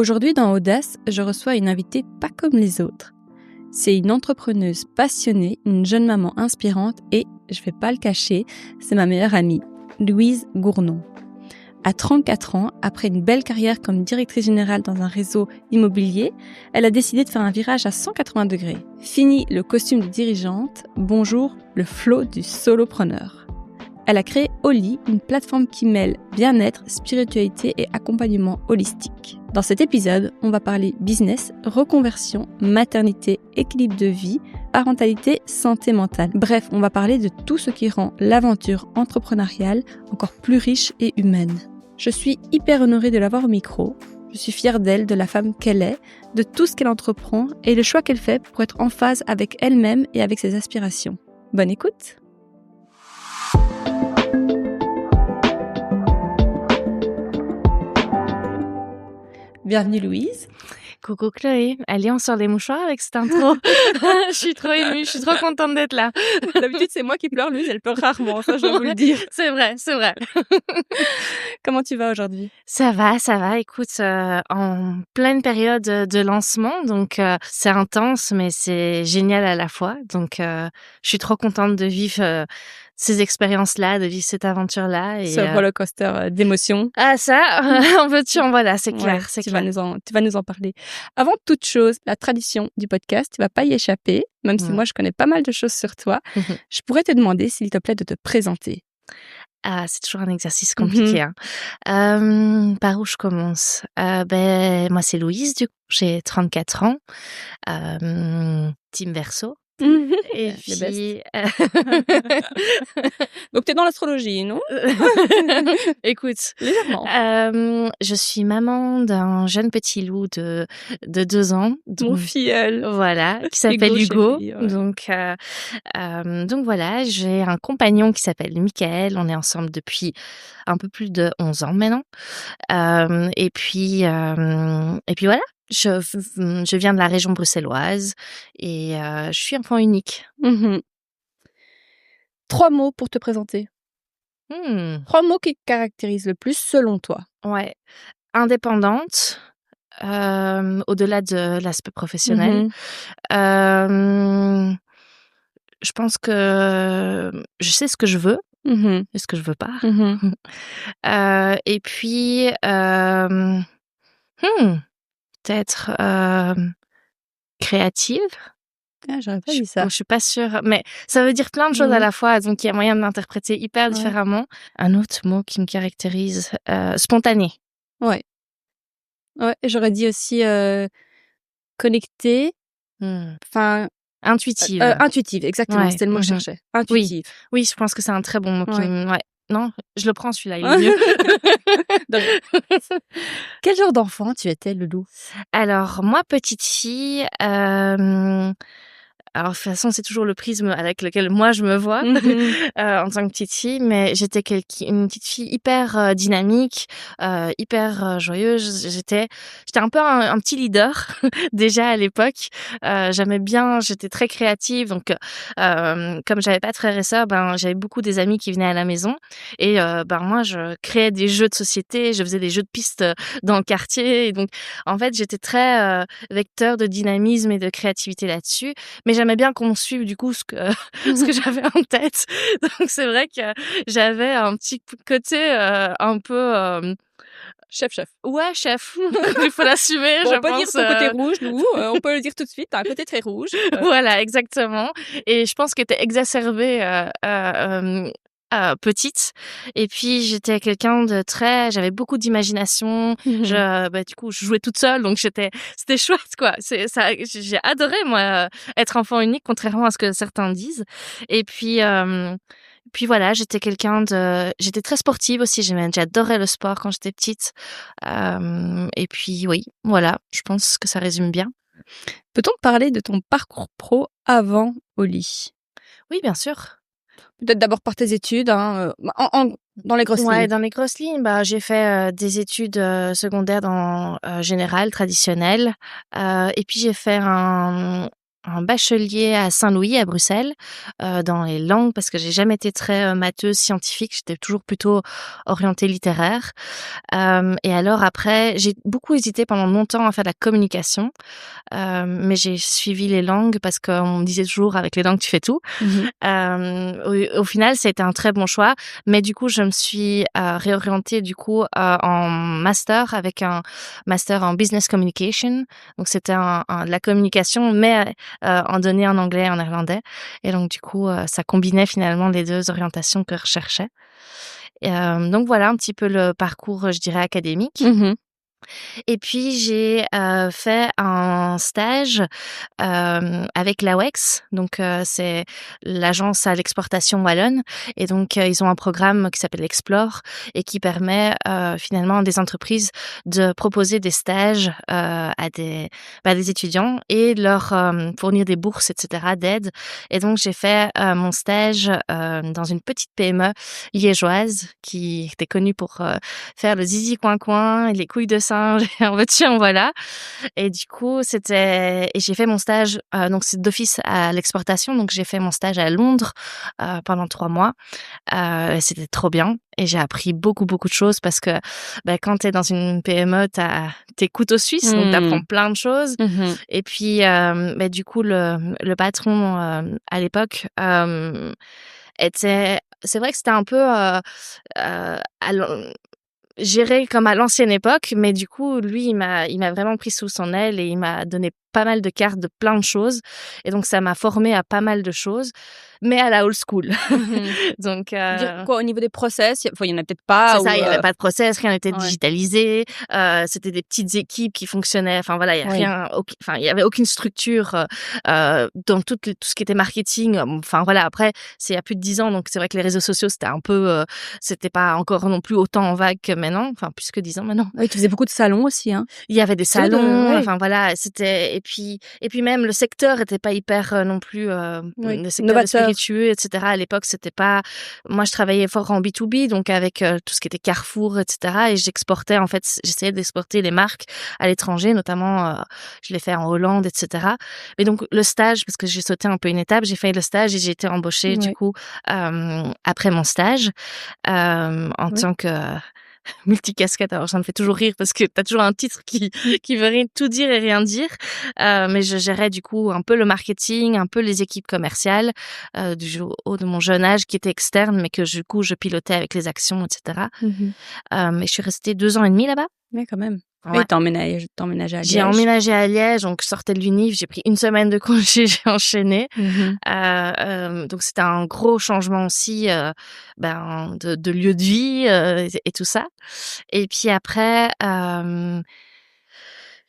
Aujourd'hui, dans Audace, je reçois une invitée pas comme les autres. C'est une entrepreneuse passionnée, une jeune maman inspirante et, je vais pas le cacher, c'est ma meilleure amie, Louise Gournon. À 34 ans, après une belle carrière comme directrice générale dans un réseau immobilier, elle a décidé de faire un virage à 180 degrés. Fini le costume de dirigeante, bonjour le flow du solopreneur. Elle a créé Oli, une plateforme qui mêle bien-être, spiritualité et accompagnement holistique. Dans cet épisode, on va parler business, reconversion, maternité, équilibre de vie, parentalité, santé mentale. Bref, on va parler de tout ce qui rend l'aventure entrepreneuriale encore plus riche et humaine. Je suis hyper honorée de l'avoir au micro. Je suis fière d'elle, de la femme qu'elle est, de tout ce qu'elle entreprend et le choix qu'elle fait pour être en phase avec elle-même et avec ses aspirations. Bonne écoute! Bienvenue Louise. Coucou Chloé, allez on sort les mouchoirs avec cette intro. Je suis trop émue, je suis trop contente d'être là. D'habitude c'est moi qui pleure, Louise elle pleure rarement, ça je dois vous le dire. C'est vrai. Comment tu vas aujourd'hui? Ça va, écoute, en pleine période de lancement, donc c'est intense mais c'est génial à la fois. Donc je suis trop contente de vivre ces expériences-là, de vivre cette aventure-là. Et, ce roller coaster d'émotions. Ah ça, en veux-tu, en voilà, c'est clair, Ouais, c'est tu clair. vas nous en parler. Avant toute chose, la tradition du podcast, tu vas pas y échapper, même si moi je connais pas mal de choses sur toi. Je pourrais te demander, s'il te plaît, de te présenter. Ah, c'est toujours un exercice compliqué. Par où je commence? Moi c'est Louise, du coup, j'ai 34 ans. Team Verseau. Et puis donc t'es dans l'astrologie, non? Écoute, légèrement. Je suis maman d'un jeune petit loup de 2 ans. Mon filleul. Voilà, qui s'appelle Hugo. Chérie, ouais. Donc voilà, j'ai un compagnon qui s'appelle Michael. On est ensemble depuis un peu plus de 11 ans maintenant. Et puis voilà. Je viens de la région bruxelloise et je suis enfant unique. 3 mots pour te présenter. 3 mots qui te caractérisent le plus selon toi. Ouais. Indépendante, au-delà de l'aspect professionnel. Je pense que je sais ce que je veux et ce que je veux pas. Et puis peut-être créative. Ah, j'aurais pas dit ça. Je suis pas sûre, mais ça veut dire plein de choses à la fois, donc il y a moyen de l'interpréter hyper différemment. Un autre mot qui me caractérise, spontané. Ouais, j'aurais dit aussi connectée. Enfin, intuitive. Intuitive, exactement, c'était le mot que je cherchais. Intuitive. Oui, je pense que c'est un très bon mot. Non, je le prends celui-là, il est mieux. Quel genre d'enfant tu étais, Loulou? Alors moi, petite fille, alors de toute façon, c'est toujours le prisme avec lequel moi je me vois en tant que petite fille, mais j'étais une petite fille hyper dynamique, hyper joyeuse. J'étais un peu un petit leader déjà à l'époque. J'aimais bien, j'étais très créative, donc comme j'avais pas de frères et sœurs, j'avais beaucoup des amis qui venaient à la maison et moi je créais des jeux de société, je faisais des jeux de piste dans le quartier, et donc en fait j'étais très vecteur de dynamisme et de créativité là-dessus, mais j'aimais bien qu'on suive du coup ce que j'avais en tête. Donc c'est vrai que j'avais un petit côté un peu chef. Ouais, chef. Il faut l'assumer, je pense. On peut dire ton côté rouge, nous. On peut le dire tout de suite. T'as un côté très rouge. Voilà, exactement. Et je pense qu'elle était exacerbée petite, et puis j'étais quelqu'un de très, j'avais beaucoup d'imagination. Du coup je jouais toute seule, donc c'était chouette quoi. C'est ça, j'ai adoré moi être enfant unique, contrairement à ce que certains disent. Et puis voilà, j'étais très sportive aussi. J'adorais le sport quand j'étais petite. Et puis oui, voilà, je pense que ça résume bien. Peut-on parler de ton parcours pro avant Oli? Oui, bien sûr. Peut-être d'abord par tes études, dans les grosses lignes. Ouais, dans les grosses lignes, j'ai fait des études secondaires dans général, traditionnelles. Et puis j'ai fait un un bachelier à Saint-Louis, à Bruxelles, dans les langues, parce que j'ai jamais été très matheuse scientifique. J'étais toujours plutôt orientée littéraire. Et alors après, j'ai beaucoup hésité pendant longtemps à faire de la communication, mais j'ai suivi les langues parce qu'on me disait toujours avec les langues tu fais tout. Au final, ça a été un très bon choix, mais du coup, je me suis réorientée du coup en master avec un master en business communication. Donc c'était de la communication, mais en donné en anglais et en néerlandais. Et donc du coup, ça combinait finalement les deux orientations que je recherchais. Donc voilà un petit peu le parcours, je dirais, académique. Et puis j'ai fait un stage avec l'AWEX, donc c'est l'agence à l'exportation wallonne, et donc ils ont un programme qui s'appelle Explore et qui permet finalement à des entreprises de proposer des stages à des étudiants et de leur fournir des bourses, etc., d'aide. Et donc j'ai fait mon stage dans une petite PME liégeoise qui était connue pour faire le zizi coin coin et les couilles de singe et en veux-tu en voilà. Et du coup et j'ai fait mon stage donc c'est d'office à l'exportation, donc j'ai fait mon stage à Londres pendant 3 mois. C'était trop bien et j'ai appris beaucoup de choses parce que quand t'es dans une PME, t'as tes couteaux suisses, donc t'apprends plein de choses. Et puis du coup le patron à l'époque c'est vrai que c'était un peu géré comme à l'ancienne époque, mais du coup, lui, il m'a vraiment pris sous son aile et il m'a donné pas mal de cartes de plein de choses. Et donc, ça m'a formé à pas mal de choses, mais à la old school. Donc, Dire quoi, au niveau des process, il y en a peut-être pas, c'est ou ça, il y avait pas de process, rien n'était ouais. digitalisé, c'était des petites équipes qui fonctionnaient. Enfin voilà, il y a Oui. rien, enfin il y avait aucune structure dans tout ce qui était marketing. Enfin voilà, après c'est il y a plus de 10 ans, donc c'est vrai que les réseaux sociaux c'était un peu, c'était pas encore non plus autant en vague que maintenant, enfin plus que 10 ans maintenant. Oui, tu faisais beaucoup de salons aussi, hein. Il y avait des Plutôt salons, ouais. enfin voilà, c'était et puis même le secteur était pas hyper non plus Oui, le secteur des novateur. spiritueux, etc. À l'époque, c'était pas. Moi, je travaillais fort en B2B, donc avec tout ce qui était Carrefour, etc. Et j'exportais en fait, j'essayais d'exporter les marques à l'étranger, notamment je l'ai fait en Hollande, etc. Mais donc le stage, parce que j'ai sauté un peu une étape, j'ai fait le stage et j'ai été embauchée du coup après mon stage en tant que multicasquette. Alors ça me fait toujours rire parce que t'as toujours un titre qui veut rien tout dire et rien dire. Mais je gérais du coup un peu le marketing, un peu les équipes commerciales du haut de mon jeune âge qui était externe, mais que du coup je pilotais avec les actions, etc. Et je suis restée 2 ans et demi là-bas. Mais quand même. Ouais. Et t'as emménagé à Liège. J'ai emménagé à Liège, donc je sortais de l'UNIF, j'ai pris 1 semaine de congé, j'ai enchaîné. Donc c'était un gros changement aussi de lieu de vie et tout ça. Et puis après,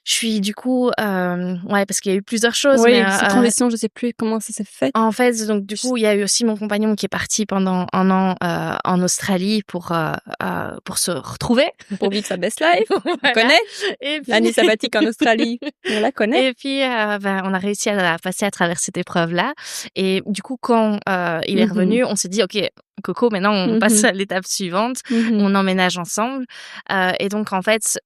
je suis du coup, parce qu'il y a eu plusieurs choses. Oui, mais cette transition, je sais plus comment ça s'est fait. en fait, donc du coup, il y a eu aussi mon compagnon qui est parti pendant 1 an en Australie pour se retrouver. Pour vivre sa best life. Voilà. On connaît Et puis... l'année sabbatique en Australie. On la connaît. Et puis, on a réussi à passer à travers cette épreuve-là. Et du coup, quand il est revenu, on s'est dit, OK, Coco, maintenant, on passe à l'étape suivante. On emménage ensemble. Et donc, en fait,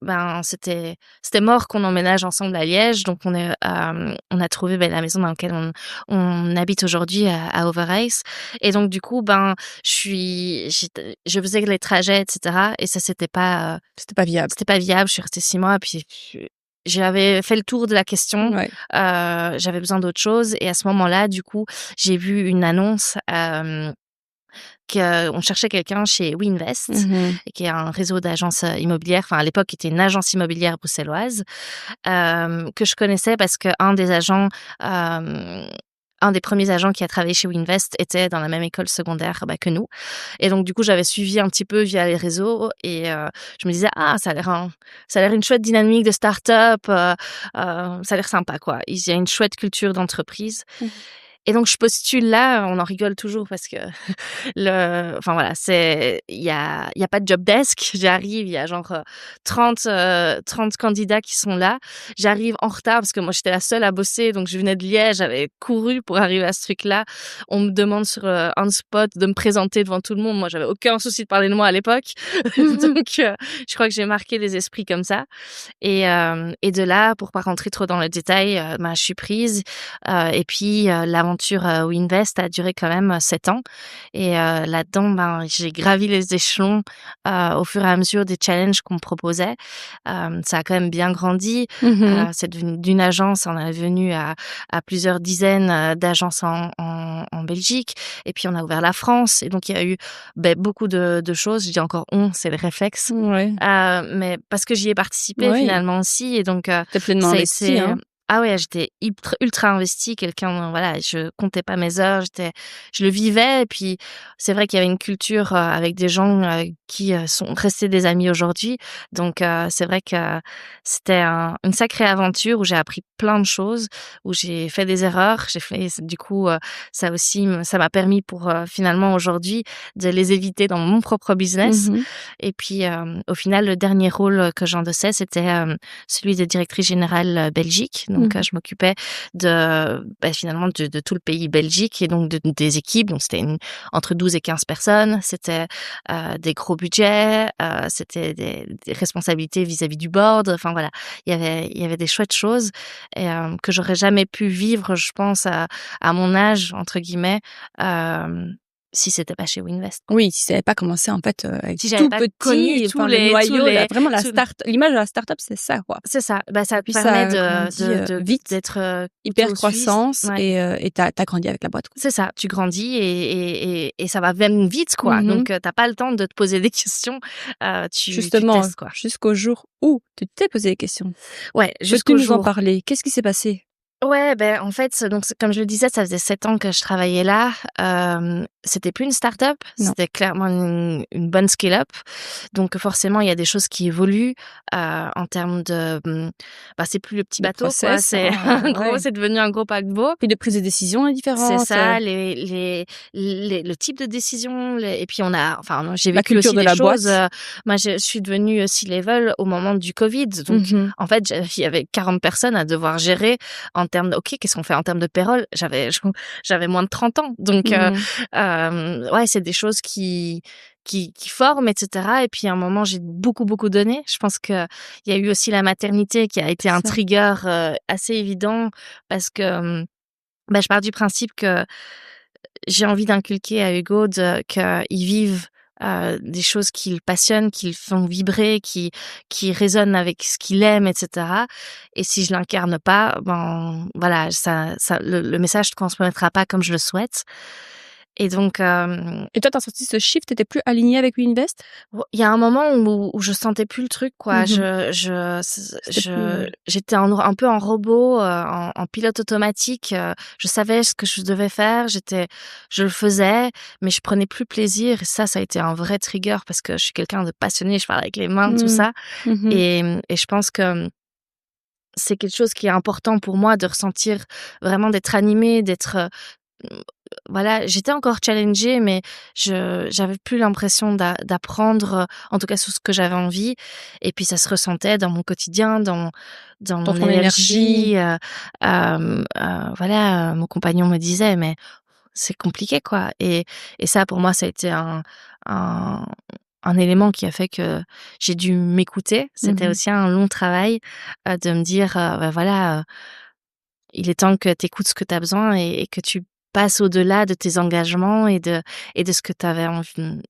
c'était mort qu'on emménage ensemble à Liège. Donc, on a trouvé la maison dans laquelle on habite aujourd'hui à Overijse. Et donc, du coup, je faisais les trajets, etc. Et ça, c'était pas viable. C'était pas viable. Je suis restée 6 mois. Puis, j'avais fait le tour de la question. Ouais. J'avais besoin d'autre chose. Et à ce moment-là, du coup, j'ai vu une annonce qu'on cherchait quelqu'un chez WeInvest, qui est un réseau d'agences immobilières, enfin à l'époque qui était une agence immobilière bruxelloise, que je connaissais parce que un des premiers agents qui a travaillé chez WeInvest était dans la même école secondaire que nous. Et donc, du coup, j'avais suivi un petit peu via les réseaux et je me disais, ça a l'air une chouette dynamique de start-up, ça a l'air sympa, quoi. Il y a une chouette culture d'entreprise. Et donc je postule là, on en rigole toujours parce que enfin voilà, il y a pas de job desk. J'arrive, il y a genre 30 candidats qui sont là. J'arrive en retard parce que moi j'étais la seule à bosser, donc je venais de Liège, j'avais couru pour arriver à ce truc-là. On me demande sur on spot de me présenter devant tout le monde. Moi j'avais aucun souci de parler de moi à l'époque, donc je crois que j'ai marqué les esprits comme ça. Et de là, pour pas rentrer trop dans le détail, je suis prise. Et puis l'aventure Winvest a duré quand même 7 ans. Et là-dedans, j'ai gravi les échelons au fur et à mesure des challenges qu'on me proposait. Ça a quand même bien grandi. C'est devenu d'une agence, on est devenu à plusieurs dizaines d'agences en Belgique. Et puis on a ouvert la France. Et donc il y a eu beaucoup de choses. Je dis encore c'est le réflexe. Ouais. Mais parce que j'y ai participé finalement aussi. Et donc t'es pleinement investi, hein. Ah ouais, j'étais ultra investie, voilà, je comptais pas mes heures, je le vivais. Et puis c'est vrai qu'il y avait une culture avec des gens qui sont restés des amis aujourd'hui. Donc c'est vrai que c'était une sacrée aventure où j'ai appris plein de choses, où j'ai fait des erreurs, du coup ça aussi ça m'a permis pour finalement aujourd'hui de les éviter dans mon propre business. Et puis au final, le dernier rôle que j'endossais, c'était celui de directrice générale Belgique. Donc je m'occupais finalement de tout le pays Belgique et donc des équipes. Donc c'était entre 12 et 15 personnes. C'était des gros budgets, c'était des responsabilités vis-à-vis du board. Enfin voilà, il y avait des chouettes choses que j'aurais jamais pu vivre, je pense, à mon âge entre guillemets. Si c'était pas chez Winvest. Oui, si ça n'avait pas commencé en fait avec si j'avais pas connu le noyau, vraiment l'image de la start-up, c'est ça quoi. C'est ça. Ça Puis permet de vite d'être hyper croissance et t'as grandi avec la boîte, quoi. C'est ça. Tu grandis et ça va même vite quoi. Donc t'as pas le temps de te poser des questions. Justement, tu testes, quoi. jusqu'au jour où tu t'es posé des questions. Ouais, jusqu'au jour. Peux-tu nous en parler? Qu'est-ce qui s'est passé? Ouais, en fait, donc comme je le disais, ça faisait 7 ans que je travaillais là. C'était plus une start-up, c'était clairement une bonne scale-up. Donc forcément, il y a des choses qui évoluent en termes de c'est plus le petit bateau process, quoi, c'est c'est devenu un gros paquebot. Puis de prise de décision est différente. C'est ça, le type de décision et puis j'ai vécu aussi des choses. Moi je suis devenue C-level au moment du Covid. Donc en fait, il y avait 40 personnes à devoir gérer en termes de qu'est-ce qu'on fait en termes de payroll. J'avais moins de 30 ans. Donc c'est des choses qui forment, etc. Et puis à un moment, j'ai beaucoup donné. Je pense que il y a eu aussi la maternité qui a été un trigger assez évident parce que je pars du principe que j'ai envie d'inculquer à Hugo qu'il vive des choses qui le passionnent, qui le font vibrer, qui résonnent avec ce qu'il aime, etc. Et si je l'incarne pas, voilà, le message ne transmettra pas comme je le souhaite. Et donc, et toi, t'as senti ce shift, t'étais plus alignée avec Winvest? Il y a un moment où je sentais plus le truc, quoi. J'étais un peu en robot, en pilote automatique. Je savais ce que je devais faire, je le faisais, mais je prenais plus plaisir. Et ça a été un vrai trigger parce que je suis quelqu'un de passionné, je parle avec les mains, tout ça. Et je pense que c'est quelque chose qui est important pour moi de ressentir vraiment d'être animée, d'être voilà, j'étais encore challengée, mais j'avais plus l'impression d'apprendre, en tout cas sur ce que j'avais envie. Et puis ça se ressentait dans mon quotidien, dans mon énergie. Voilà, mon compagnon me disait, mais c'est compliqué, quoi. Et ça, pour moi, ça a été un élément qui a fait que j'ai dû m'écouter. C'était aussi un long travail de me dire, voilà, il est temps que tu écoutes ce que tu as besoin et que tu passes au-delà de tes engagements et de ce que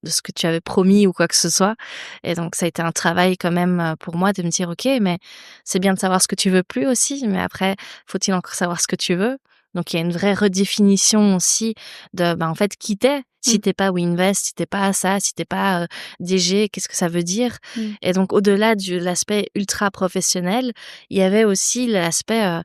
de ce que tu avais promis ou quoi que ce soit. Et donc ça a été un travail quand même pour moi de me dire OK, mais c'est bien de savoir ce que tu veux plus aussi, mais après faut-il encore savoir ce que tu veux. Donc il y a une vraie redéfinition aussi de en fait qui t'es. Si t'es pas Winvest, si t'es pas ça, si t'es pas DG, qu'est-ce que ça veut dire? Et donc au-delà de l'aspect ultra professionnel, il y avait aussi l'aspect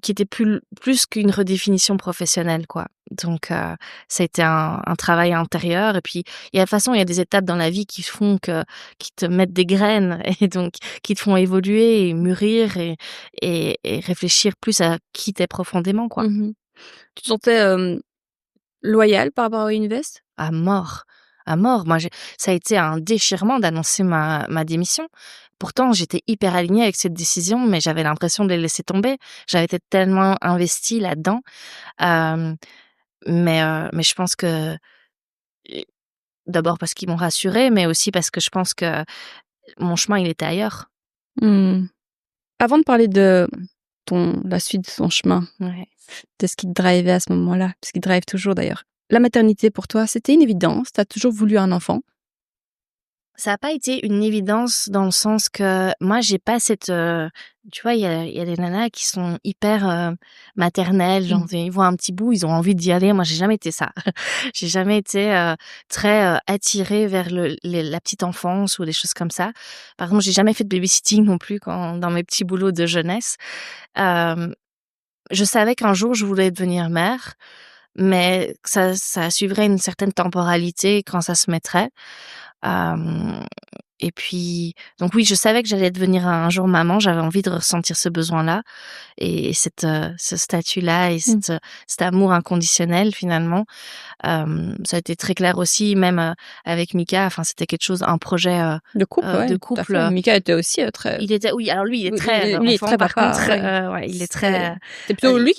qui était plus qu'une redéfinition professionnelle, quoi. Donc, ça a été un travail intérieur. Et puis, il y a de toute façon, il y a des étapes dans la vie qui te mettent des graines et donc qui te font évoluer et mûrir et réfléchir plus à qui t'es profondément, quoi. Mmh. Tu te sentais, loyale par rapport à Invest? À mort, à mort. Moi, ça a été un déchirement d'annoncer ma démission. Pourtant, j'étais hyper alignée avec cette décision, mais j'avais l'impression de les laisser tomber. J'avais été tellement investie là-dedans. Hem, mais je pense que d'abord parce qu'ils m'ont rassurée, mais aussi parce que je pense que mon chemin, il était ailleurs. Mmh. Avant de parler de la suite de ton chemin, Ouais. de ce qui te drivait à ce moment-là, ce qui te drive toujours d'ailleurs. La maternité pour toi, c'était une évidence? Tu as toujours voulu un enfant? Ça a pas été une évidence dans le sens que moi, j'ai pas cette, tu vois, il y a des nanas qui sont hyper, maternelles, genre Mmh. ils voient un petit bout, ils ont envie d'y aller. Moi, j'ai jamais été ça. J'ai jamais été, très, attirée vers la petite enfance ou des choses comme ça. Par exemple, j'ai jamais fait de babysitting non plus dans mes petits boulots de jeunesse. Hem, je savais qu'un jour, je voulais devenir mère, mais que ça suivrait une certaine temporalité quand ça se mettrait. Hem Et puis donc oui, je savais que j'allais devenir un jour maman, j'avais envie de ressentir ce besoin-là et ce statut-là et Mmh. cet amour inconditionnel finalement. Ça a été très clair aussi même, avec Mika, enfin c'était quelque chose un projet, De couple, de ouais, tout à couple, fait. Mika était aussi, très il était oui, alors lui, il est oui, très, lui, il est enfant très par papa, contre, ouais. ouais, il est C'est très, c'est plutôt lui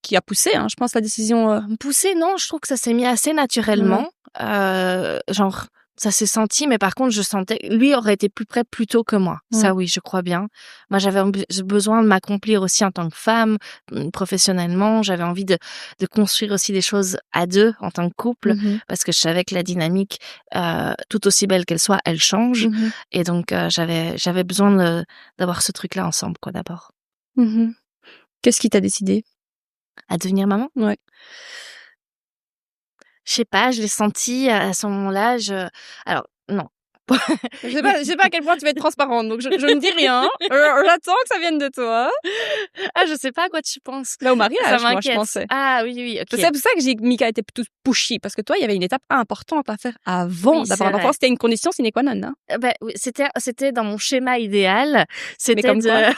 qui a poussé, hein, je pense, la décision, poussé, non, je trouve que ça s'est mis assez ouais. naturellement. Genre, ça s'est senti, mais par contre, je sentais lui aurait été plus prêt plus tôt que moi. Ouais. Ça, oui, je crois bien. Moi, j'avais besoin de m'accomplir aussi en tant que femme, professionnellement. J'avais envie de construire aussi des choses à deux en tant que couple, Mmh. parce que je savais que la dynamique, tout aussi belle qu'elle soit, elle change. Mmh. Et donc, j'avais besoin d'avoir ce truc-là ensemble, quoi, d'abord. Mmh. Qu'est-ce qui t'a décidé? À devenir maman? Ouais. Je sais pas, je l'ai senti à ce moment-là, alors non. Je sais pas à quel point tu vas être transparente, donc je ne dis rien. J'attends que ça vienne de toi. Ah, je sais pas à quoi tu penses. Là, au Ça mariage, moi, je m'inquiète. pensais. Ah oui, oui, C'est OK. pour ça que j'ai dit que Mika était plutôt pushy, parce que toi, il y avait une étape importante à faire avant Oui, d'avoir c'est un enfant. vrai. C'était une condition sine qua non, hein. Bah, oui, c'était dans mon schéma idéal, Mais c'était comme quoi, de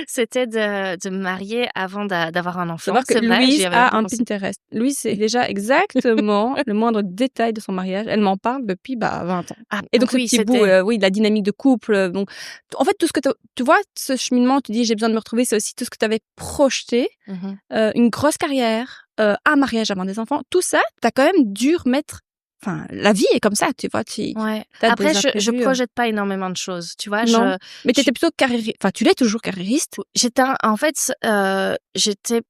c'était de me marier avant d'avoir un enfant. savoir que C'est vrai, j'y Louise avais même a pas un pensé. Pinterest. Louise sait déjà exactement le moindre détail de son mariage. Elle m'en parle depuis, 20 ans. Ah, Et donc donc ce oui, petit bout, c'était oui, de la dynamique de couple, donc en fait, tout ce que tu vois, ce cheminement, tu dis: «J'ai besoin de me retrouver», c'est aussi tout ce que tu avais projeté, mmh une grosse carrière, un mariage avant des enfants. Tout ça, tu as quand même dû remettre enfin, la vie est comme ça, tu vois? Tu Ouais. as Après, des je imprévus, projette pas énormément de choses, tu vois? non, mais tu Je étais plutôt enfin, tu l'es toujours carriériste, j'étais en fait, j'étais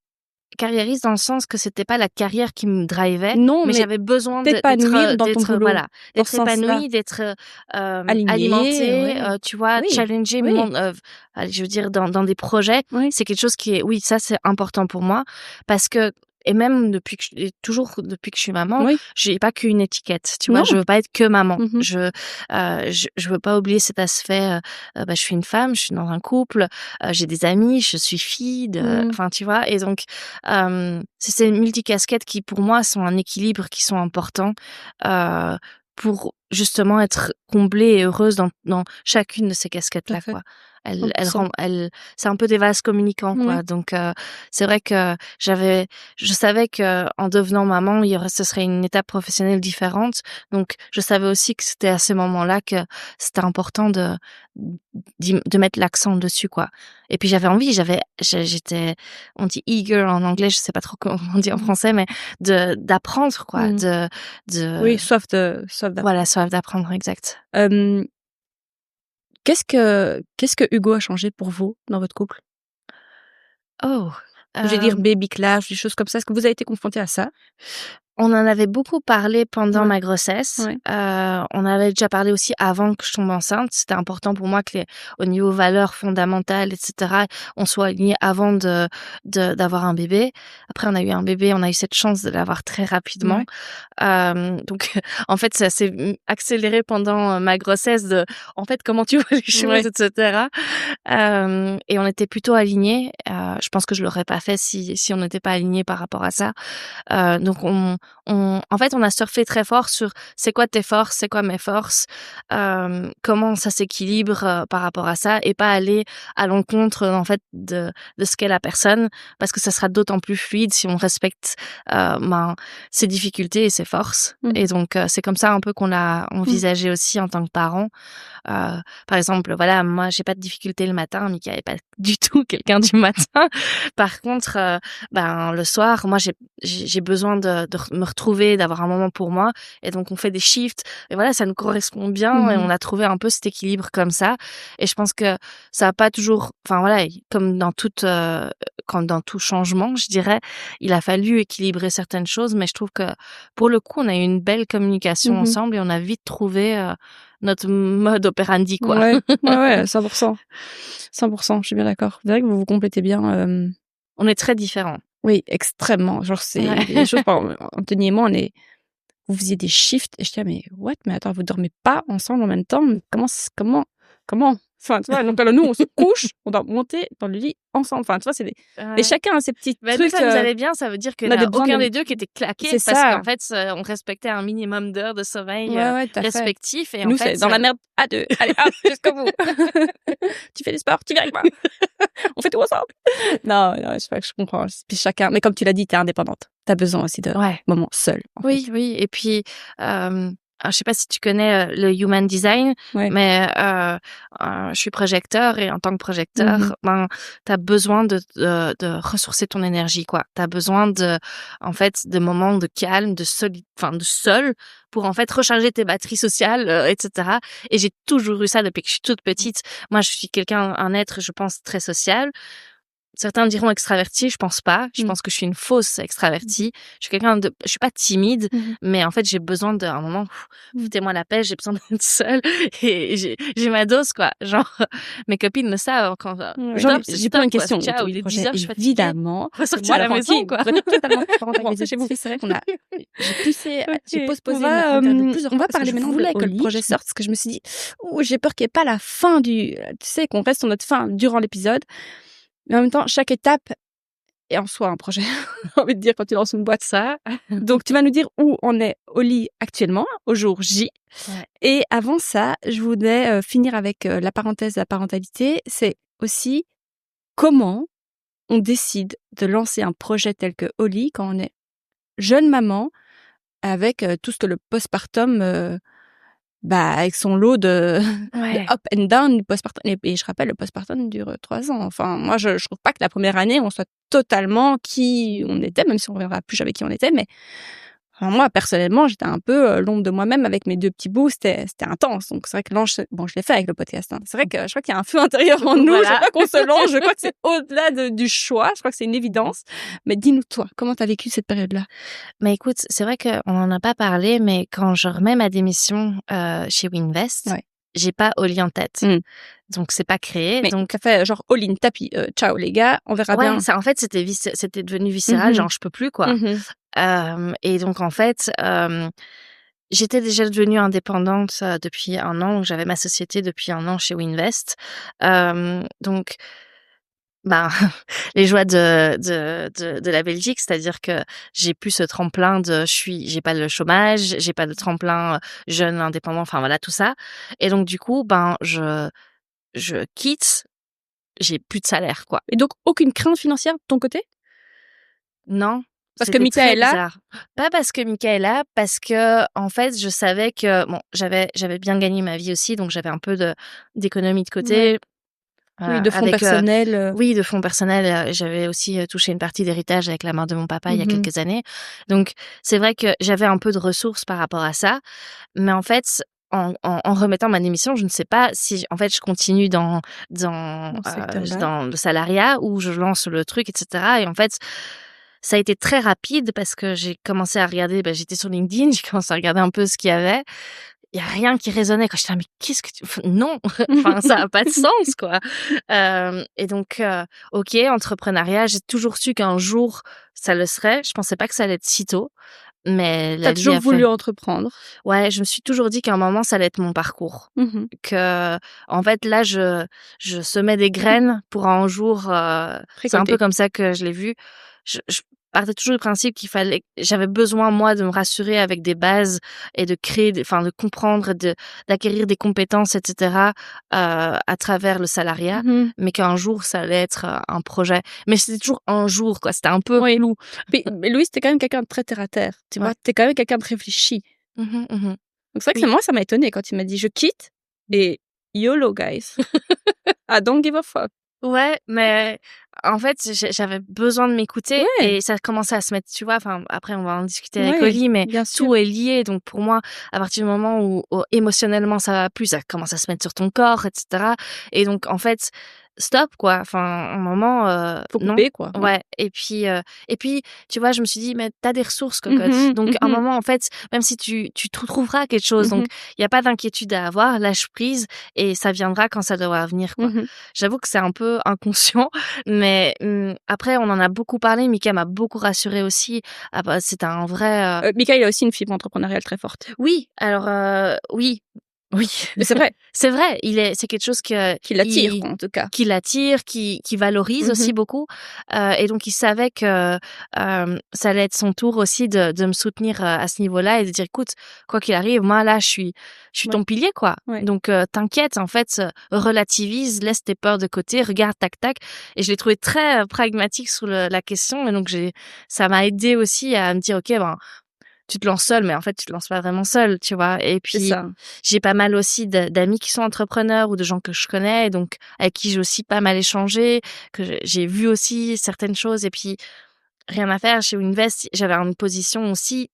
carriériste dans le sens que c'était pas la carrière qui me drivait, non, mais mais j'avais besoin t'épanouir dans ton boulot, voilà, dans ce d'être sens-là, épanouie, d'être, aligné, alimentée, ouais. tu vois? Oui, Challenger oui, mon allez, je veux dire dans des projets, oui, c'est quelque chose qui est oui, ça c'est important pour moi parce que et même depuis que toujours depuis que je suis maman, oui. j'ai pas qu'une étiquette, tu vois? Non. Je veux pas être que maman. Mmh mh. Je veux pas oublier cet aspect, bah, je suis une femme, je suis dans un couple, j'ai des amis, je suis fille de Mmh. enfin, tu vois? Et donc, c'est ces multicasquettes qui, pour moi, sont un équilibre, qui sont importants, heu, pour justement être comblée et heureuse dans chacune de ces Tout à casquettes-là, fait, quoi. Elle 100. rend elle c'est un peu des vases communicants, Oui. quoi. Donc, c'est vrai que je savais qu'en devenant maman, ce serait une étape professionnelle différente. Donc, je savais aussi que c'était à ce moment-là que c'était important de mettre l'accent dessus, quoi. Et puis j'avais envie, j'étais, on dit eager en anglais, je sais pas trop comment on dit en Mmh. français, mais d'apprendre, quoi, Mmh. de Oui, soif voilà, d'apprendre. soif d'apprendre, exact. Hem, qu'est-ce que Hugo a changé pour vous dans votre couple? Oh, Je vais dire baby clash, des choses comme ça. Est-ce que vous avez été confrontés à ça? On en avait beaucoup parlé pendant Ouais. ma grossesse. Ouais. On avait déjà parlé aussi avant que je tombe enceinte. C'était important pour moi que au niveau valeurs fondamentales, etc., on soit alignés avant d'avoir un bébé. Après, on a eu un bébé, on a eu cette chance de l'avoir très rapidement. Donc, en fait, ça s'est accéléré pendant ma grossesse en fait, comment tu vois les choses, etc. Et on était plutôt alignés. Je pense que je l'aurais pas fait si on n'était pas alignés par rapport à ça. Donc en fait, on a surfé très fort sur c'est quoi tes forces, c'est quoi mes forces, comment ça s'équilibre par rapport à ça, et pas aller à l'encontre en fait de ce qu'est la personne, parce que ça sera d'autant plus fluide si on respecte ses difficultés et ses forces. Et donc c'est comme ça un peu qu'on l'a envisagé aussi en tant que parent. Par exemple, voilà, moi j'ai pas de difficulté le matin, Mika est pas du tout quelqu'un du matin. Par contre, le soir, moi j'ai besoin de me retrouver, d'avoir un moment pour moi, et donc on fait des shifts, et voilà, ça nous correspond bien, et on a trouvé un peu cet équilibre comme ça. Et je pense que ça a pas toujours, enfin voilà, comme dans comme dans tout changement, je dirais, il a fallu équilibrer certaines choses, mais je trouve que pour le coup, on a eu une belle communication ensemble, et on a vite trouvé notre mode operandi, quoi. Ouais, 100%. 100%, je suis bien d'accord. C'est vrai que vous vous complétez bien. On est très différents. Oui, extrêmement. Genre, c'est des choses, Anthony et moi, vous faisiez des shifts, et je disais, mais what? Mais attends, vous dormez pas ensemble en même temps? Mais comment? Enfin, tu vois, donc alors nous, on se couche, on doit monter dans le lit ensemble. Enfin, tu vois, et chacun a ses petits trucs. Ça nous allait bien, ça veut dire qu'il n'y en a aucun des deux qui était claqué, C'est parce ça. qu'en fait, on respectait un minimum d'heures de sommeil tout à fait. respectif. Et nous, en fait, c'est dans la merde à deux. Allez, hop, jusqu'au bout. Tu fais du sport, tu viens avec moi. On fait tout ensemble. Non, je comprends. Puis chacun, mais comme tu l'as dit, t'es indépendante. T'as besoin aussi de moments seuls. Oui. Et puis, je sais pas si tu connais le Human Design, mais je suis projecteur, et en tant que projecteur, t'as besoin de ressourcer ton énergie, quoi. T'as besoin de moments de calme, de seul, pour en fait recharger tes batteries sociales, etc. Et j'ai toujours eu ça depuis que je suis toute petite. Moi, je suis un être, je pense, très social. Certains diront extraverti, je pense pas. Je pense que je suis une fausse extravertie. Je suis pas timide, mais en fait, j'ai besoin d'un moment, foutez-moi la paix, j'ai besoin d'être seule, et j'ai ma dose, quoi. Genre, mes copines le savent, quand, j'ai pas une question. Ciao, il est 10h, je suis fatiguée. Évidemment. On va sortir à la maison, quoi. Totalement chez vous. C'est vrai j'ai postposé de plusieurs fois. On va parler maintenant que le projet sorte, parce que je me suis dit, j'ai peur qu'il n'y ait pas la fin tu sais, qu'on reste sur notre fin durant l'épisode. Mais en même temps, chaque étape est en soi un projet. J'ai envie de dire, quand tu lances une boîte, ça. Donc, tu vas nous dire où on est au lit actuellement, au jour J. Ouais. Et avant ça, je voulais finir avec la parenthèse de la parentalité. C'est aussi comment on décide de lancer un projet tel que Oli quand on est jeune maman, avec tout ce que le postpartum avec son lot de up and down du postpartum. Et je rappelle, le postpartum dure 3 ans. Enfin, moi, je trouve pas que la première année, on soit totalement qui on était, même si on ne reviendra plus jamais qui on était. Mais enfin, moi, personnellement, j'étais un peu l'ombre de moi-même avec mes 2 petits bouts. C'était intense. Donc, c'est vrai que je l'ai fait avec le podcast. C'est vrai que je crois qu'il y a un feu intérieur en nous. Je crois qu'on se lance. Je crois que c'est au-delà du choix. Je crois que c'est une évidence. Mais dis-nous, toi, comment t'as vécu cette période-là? Mais écoute, c'est vrai qu'on n'en a pas parlé, mais quand je remets ma démission chez Winvest, j'ai pas Oli en tête. Donc, c'est pas créé. Mais donc, ça fait genre all-in, tapis. Ciao, les gars, on verra bien. Ça, en fait, c'était devenu viscéral. Genre, je peux plus, quoi. Et donc, en fait, j'étais déjà devenue indépendante depuis 1 an. Donc, j'avais ma société depuis 1 an chez Winvest. Donc, les joies de la Belgique, c'est-à-dire que j'ai plus ce tremplin j'ai pas le chômage, j'ai pas de tremplin jeune indépendant, enfin voilà, tout ça. Et donc, du coup, je quitte, j'ai plus de salaire, quoi. Et donc, aucune crainte financière de ton côté? Non. Parce que Mika est là? Bizarre. Pas parce que Mika est là, parce que, en fait, je savais que, j'avais bien gagné ma vie aussi, donc j'avais un peu d'économie de côté. Oui, de fonds personnels. Oui, de fonds personnels. J'avais aussi touché une partie d'héritage avec la mort de mon papa il y a quelques années. Donc, c'est vrai que j'avais un peu de ressources par rapport à ça. Mais en fait, en remettant ma démission, je ne sais pas si, en fait, je continue dans le salariat, ou je lance le truc, etc. Et en fait, ça a été très rapide parce que j'ai commencé à regarder, j'étais sur LinkedIn, j'ai commencé à regarder un peu ce qu'il y avait. Il y a rien qui résonnait quand j'étais là, mais qu'est-ce que tu... non, enfin, ça a pas de sens, quoi. Et donc, ok, entrepreneuriat, j'ai toujours su qu'un jour, ça le serait. Je pensais pas que ça allait être si tôt, mais T'as la vie toujours a voulu fait. entreprendre. Ouais, je me suis toujours dit qu'à un moment, ça allait être mon parcours. Que, en fait, là, je semais des graines pour un jour, c'est un peu Récolter. comme ça que je l'ai vu. Je partais toujours du principe j'avais besoin, moi, de me rassurer avec des bases et de créer, de comprendre, d'acquérir des compétences, etc., à travers le salariat, mais qu'un jour, ça allait être un projet. Mais c'était toujours un jour, quoi. C'était un peu Oui. flou. Mais Louise, t'es quand même quelqu'un de très terre à terre. Tu vois, t'es quand même quelqu'un de réfléchi. Mmh mh. Donc c'est vrai que Oui. moi, ça m'a étonnée quand il m'a dit je quitte et YOLO, guys. I don't give a fuck. Ouais, mais en fait, j'avais besoin de m'écouter Ouais, et ça commençait à se mettre, tu vois, enfin, après, on va en discuter avec ouais, Oli, mais bien sûr. tout est lié. Donc, pour moi, à partir du moment où émotionnellement ça va plus, ça commence à se mettre sur ton corps, etc. Et donc, en fait, stop, quoi. Enfin, un moment, Faut non. couper, quoi. Ouais. Ouais. Et puis, tu vois, je me suis dit, mais t'as des ressources, cocotte. Donc, un moment, en fait, même si tu trouveras quelque chose, donc, il n'y a pas d'inquiétude à avoir, lâche prise et ça viendra quand ça devra venir, quoi. J'avoue que c'est un peu inconscient, mais après, on en a beaucoup parlé. Mika m'a beaucoup rassurée aussi. Ah bah, c'est un vrai... Michael a aussi une fibre entrepreneuriale très forte. Oui, alors oui, oui, Mais c'est vrai, c'est vrai. C'est quelque chose qu'il l'attire, quoi, en tout cas. qui l'attire, qui valorise aussi beaucoup. Et donc, il savait que ça allait être son tour aussi de me soutenir à ce niveau-là et de dire, écoute, quoi qu'il arrive, moi là, je suis Ouais. ton pilier, quoi. Ouais. Donc, t'inquiète, en fait, relativise, laisse tes peurs de côté, regarde, tac, tac. Et je l'ai trouvé très pragmatique sur la question. Et donc, ça m'a aidé aussi à me dire, ok, tu te lances seule, mais en fait, tu te lances pas vraiment seule, tu vois. Et C'est puis, ça. j'ai pas mal aussi d'amis qui sont entrepreneurs ou de gens que je connais, et donc avec qui j'ai aussi pas mal échangé, que j'ai vu aussi certaines choses. Et puis, rien à faire, chez Winvest, j'avais une position aussi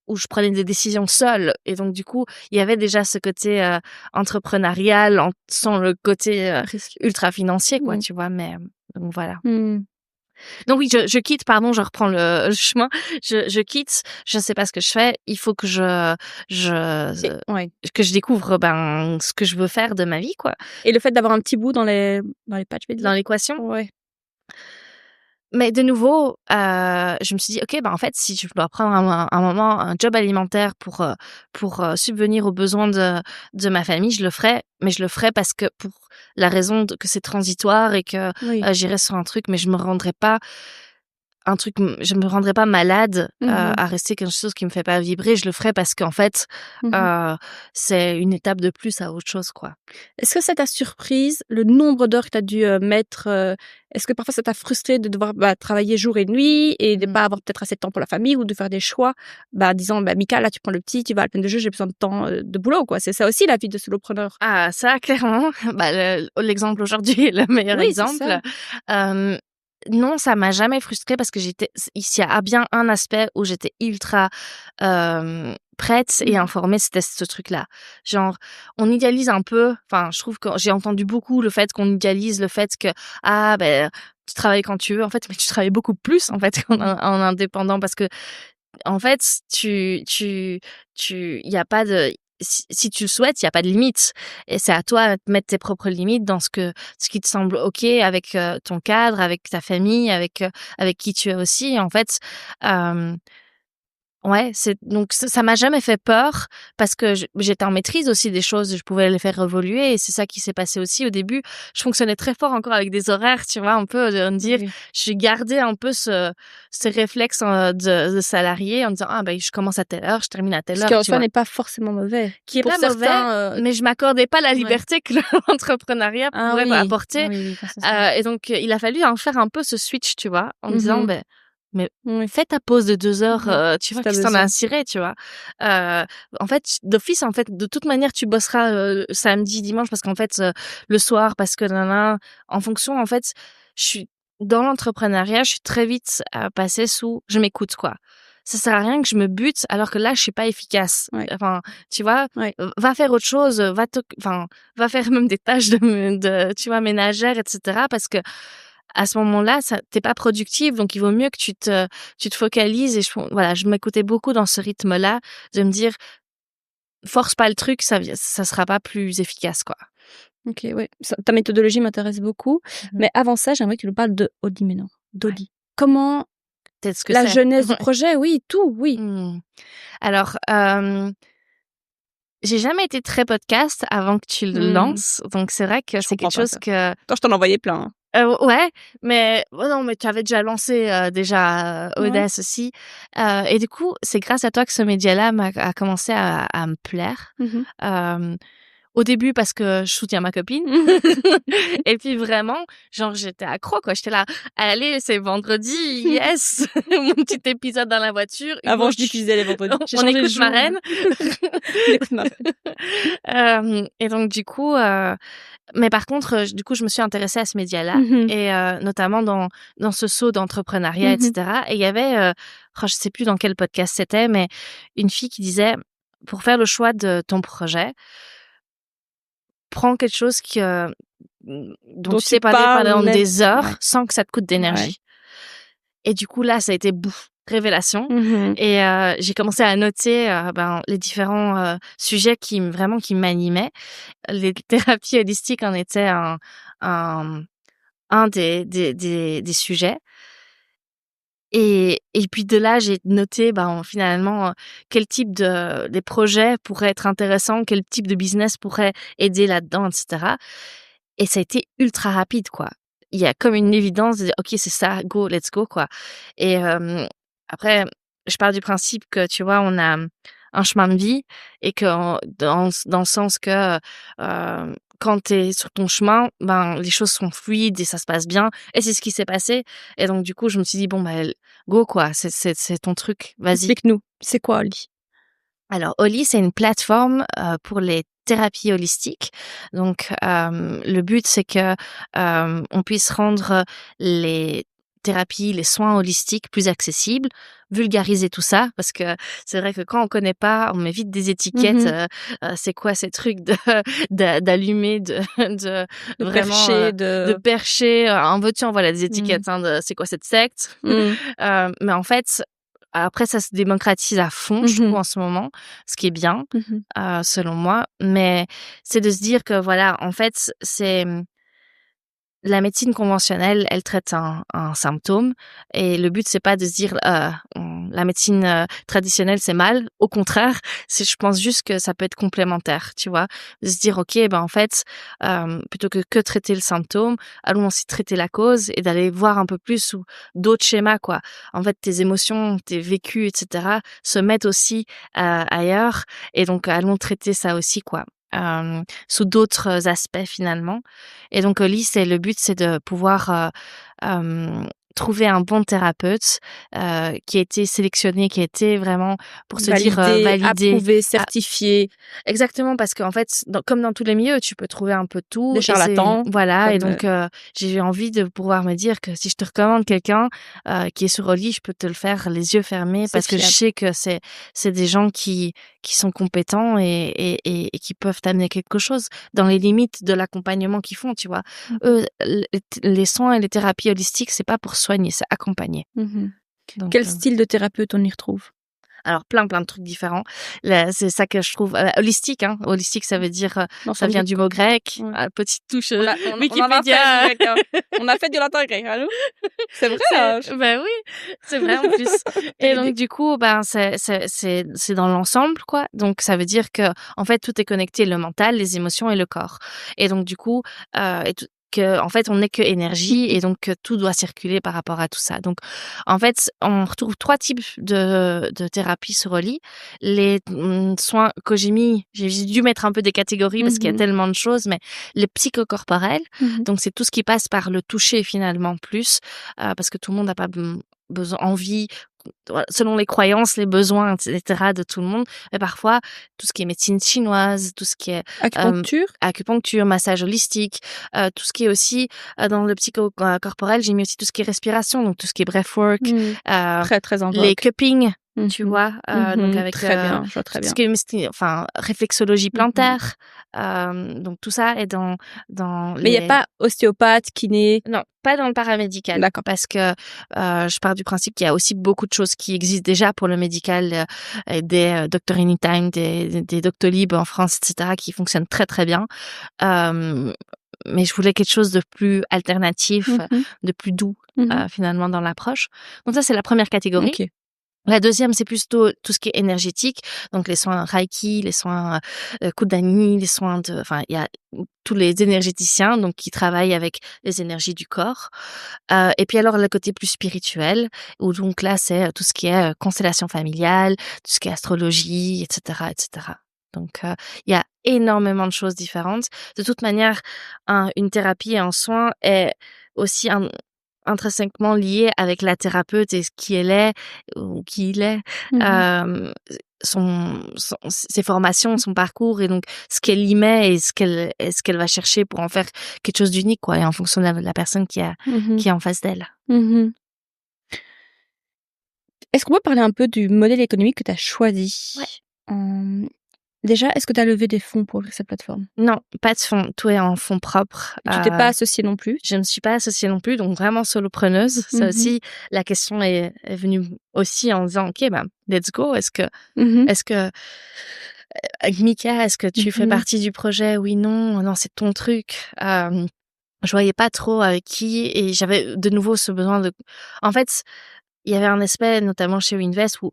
où je prenais des décisions seule. Et donc, du coup, il y avait déjà ce côté entrepreneurial sans le côté ultra financier, quoi, tu vois. Mais donc, voilà. Donc oui, je quitte, pardon, je reprends le chemin. Je quitte, je sais pas ce que je fais. Il faut que Ouais. que je découvre ce que je veux faire de ma vie, quoi, Et le fait d'avoir un petit bout dans les pattes, je vais dans dire. l'équation. Ouais. Mais de nouveau, je me suis dit: «OK, en fait, si je dois prendre un moment, un job alimentaire pour subvenir aux besoins de ma famille, je le ferai, mais je le ferai parce que pour la raison que c'est transitoire et que, Oui. j'irai sur un truc, mais je me rendrai pas je me rendrai pas malade, à rester quelque chose qui me fait pas vibrer. Je le ferai parce qu'en fait, c'est une étape de plus à autre chose, quoi. Est-ce que ça t'a surprise, le nombre d'heures que tu as dû, mettre, est-ce que parfois ça t'a frustré de devoir, travailler jour et nuit et de pas avoir peut-être assez de temps pour la famille ou de faire des choix, disant: «Mika, là, tu prends le petit, tu vas à la peine de jeu, j'ai besoin de temps, de boulot», quoi. C'est ça aussi la vie de solopreneur. Ah ça clairement, l'exemple aujourd'hui est le meilleur Oui, c'est ça. exemple. Non, ça m'a jamais frustrée parce que il y a bien un aspect où j'étais ultra, prête et informée, c'était ce truc-là. Genre, on idéalise un peu, enfin, je trouve que j'ai entendu beaucoup le fait qu'on idéalise le fait que, ah tu travailles quand tu veux. En fait, mais tu travailles beaucoup plus, en fait, en indépendant parce que en fait, il y a pas de si tu le souhaites, il y a pas de limite et c'est à toi de mettre tes propres limites dans ce qui te semble OK avec, ton cadre, avec ta famille, avec qui tu es aussi. En fait, hem ouais, donc ça m'a jamais fait peur parce que j'étais en maîtrise aussi des choses, je pouvais les faire évoluer et c'est ça qui s'est passé aussi au début. Je fonctionnais très fort encore avec des horaires, tu vois, un peu de me dire, Oui. j'ai gardé un peu ces réflexes de salarié en disant: «Ah je commence à telle heure, je termine à telle Ce qui heure», en tu soi vois? n'est pas forcément mauvais. Qui est Pour pas certains, mauvais, mais je m'accordais pas la ouais. liberté que l'entrepreneuriat Ah pourrait oui. apporter. Ah oui, oui, dans ce sens-là. Et donc, il a fallu en faire un peu ce switch, tu vois? En me disant: mais Oui. fais ta pause de 2 heures, tu Si vois? tu as Qu'est-ce que tu en as besoin. à cirer, tu vois? En fait, d'office, en fait, de toute manière, tu bosseras, samedi, dimanche parce qu'en fait, le soir parce que nin en fonction, en fait, je suis dans l'entrepreneuriat, je suis très vite, passée sous je m'écoute, quoi. Ça sert à rien que je me bute alors que là, je suis pas efficace. Ouais. Enfin, tu vois? Ouais. Va faire autre chose, va faire même des tâches de tu vois, ménagères et cetera parce que à ce moment-là, t'es pas productive, donc il vaut mieux que tu te focalises. Et je m'écoutais beaucoup dans ce rythme-là, de me dire, force pas le truc, ça sera pas plus efficace, quoi. Ok, ouais. Ta méthodologie m'intéresse beaucoup. Mais avant ça, j'aimerais que tu nous parles de Audi maintenant. d'Audi. Comment Peut-être ce que la c'est. genèse du projet, oui, tout, oui. Alors, j'ai jamais été très podcast avant que tu le lances, donc c'est vrai que c'est quelque chose que... Attends, je t'en envoyais plein. Ouais, mais non, mais tu avais déjà lancé Audace aussi, et du coup, c'est grâce à toi que ce média-là a commencé à me plaire. Au début parce que je soutiens ma copine et puis vraiment, genre j'étais accro, quoi. J'étais là, allez, c'est vendredi, yes, mon petit épisode dans la voiture. Avant, je diffusais les vendredis. On écoute ma reine. On écoute ma reine. Et donc du coup, mais par contre, du coup, je me suis intéressée à ce média-là et notamment dans ce saut d'entrepreneuriat, etc. Et il y avait, je sais plus dans quel podcast c'était, mais une fille qui disait, pour faire le choix de ton projet, prends quelque chose dont tu sais parler pendant des heures sans que ça te coûte d'énergie. Ouais. Et du coup, là, ça a été révélation. Et j'ai commencé à noter les différents sujets qui m'animaient. Les thérapies holistiques en étaient un des sujets. Et puis de là, j'ai noté finalement quel type des projets pourraient être intéressants, quel type de business pourrait aider là-dedans, etc. Et ça a été ultra rapide, quoi. Il y a comme une évidence de dire, OK, c'est ça, go, let's go, quoi. Et après, je pars du principe que, tu vois, on a un chemin de vie et que dans le sens que quand t'es sur ton chemin, les choses sont fluides et ça se passe bien. Et c'est ce qui s'est passé. Et donc, du coup, je me suis dit, go, quoi. C'est ton truc. Vas-y. Explique-nous. C'est quoi, Oli? Alors, Oli, c'est une plateforme pour les thérapies holistiques. Donc, le but, c'est que on puisse rendre les thérapies, les soins holistiques plus accessibles, vulgariser tout ça, parce que c'est vrai que quand on connaît pas, on met vite des étiquettes. C'est quoi ces trucs d'allumer, de vraiment percher, de percher, en veux-tu, voilà, des étiquettes. C'est quoi cette secte? Mais en fait, après, ça se démocratise à fond, je trouve, en ce moment, ce qui est bien, selon moi. Mais c'est de se dire que, voilà, en fait, c'est... La médecine conventionnelle, elle traite un symptôme et le but, c'est pas de se dire la médecine traditionnelle, c'est mal. Au contraire, je pense juste que ça peut être complémentaire, tu vois. De se dire, OK, en fait, plutôt que traiter le symptôme, allons aussi traiter la cause et d'aller voir un peu plus ou d'autres schémas, quoi. En fait, tes émotions, tes vécus, etc., se mettent aussi ailleurs et donc allons traiter ça aussi, quoi. Sous d'autres aspects finalement. Et donc Oli, le but, c'est de pouvoir trouver un bon thérapeute qui a été sélectionné, qui a été vraiment pour se dire validé, approuvé, certifié. Exactement, parce qu'en fait, comme dans tous les milieux, tu peux trouver un peu de tout. Des charlatans. Voilà, et donc j'ai envie de pouvoir me dire que si je te recommande quelqu'un qui est sur Oli, je peux te le faire les yeux fermés parce que je sais que c'est des gens qui sont compétents et qui peuvent t'amener quelque chose dans les limites de l'accompagnement qu'ils font, tu vois. Eux, les soins et les thérapies holistiques, c'est pas pour soigner, c'est accompagner. Donc, quel style de thérapeute on y retrouve? Alors, plein de trucs différents. Là, c'est ça que je trouve holistique. Holistique, ça veut dire, ça vient du mot grec. Petite touche Wikipédia. On a fait du latin grec, allô? C'est vrai. Oui, c'est vrai en plus. Et donc, du coup, c'est dans l'ensemble, quoi. Donc, ça veut dire que, en fait, tout est connecté, le mental, les émotions et le corps. Et donc, du coup, en fait, on n'est que énergie et donc tout doit circuler par rapport à tout ça. Donc, en fait, on retrouve 3 types de thérapies sur Oli. Les soins Kojimi, j'ai dû mettre un peu des catégories parce qu'il y a tellement de choses, mais les psychocorporels, donc c'est tout ce qui passe par le toucher finalement plus, parce que tout le monde n'a pas envie, selon les croyances, les besoins, etc. de tout le monde. Mais parfois, tout ce qui est médecine chinoise, tout ce qui est acupuncture, massage holistique, tout ce qui est aussi dans le psychocorporel, j'ai mis aussi tout ce qui est respiration, donc tout ce qui est breathwork, très très en vogue. les cupping, tu vois, donc avec Très bien, je vois très tout ce bien. qui est réflexologie Mmh. plantaire, donc tout ça est dans Mais il y a les pas ostéopathe, kiné? non, pas dans le paramédical D'accord. parce que, je pars du principe qu'il y a aussi beaucoup de choses qui existent déjà pour le médical, des, Doctor Anytime, des Doctolib en France et cetera qui fonctionnent très, très bien. Hem, mais je voulais quelque chose de plus alternatif, Mmh. de plus doux, Mmh. finalement dans l'approche. Donc ça, c'est la première catégorie. OK. La deuxième, c'est plutôt tout ce qui est énergétique, donc les soins Reiki, les soins, Kundalini, les soins il y a tous les énergéticiens donc qui travaillent avec les énergies du corps. Et puis alors le côté plus spirituel où donc là, c'est, tout ce qui est, constellation familiale, tout ce qui est astrologie et cetera et cetera. Donc il y a énormément de choses différentes. De toute manière, une thérapie et un soin est aussi intrinsèquement lié avec la thérapeute et ce qui elle est ou qui il est, Mmh. hem, ses formations, son parcours et donc ce qu'elle y met et ce qu'elle va chercher pour en faire quelque chose d'unique quoi et en fonction de la personne Mmh. qui est en face d'elle. Mmh. Est-ce qu'on peut parler un peu du modèle économique que tu as choisi? Ouais. Hem, déjà, est-ce que tu as levé des fonds pour ouvrir cette plateforme? Non, pas de fonds, tout est en fonds propres, Tu t'es pas associée non plus? je ne suis pas associée non plus, donc vraiment solopreneuse. Ça Mmh. aussi, la question est venue aussi en disant: «OK, bah, let's go. Mmh. Est-ce que Mika, est-ce que tu fais Mmh. partie du projet? Oui, non, non, c'est ton truc. Je voyais pas trop avec qui et j'avais de nouveau ce besoin de en fait, il y avait un aspect, notamment chez Winvest, où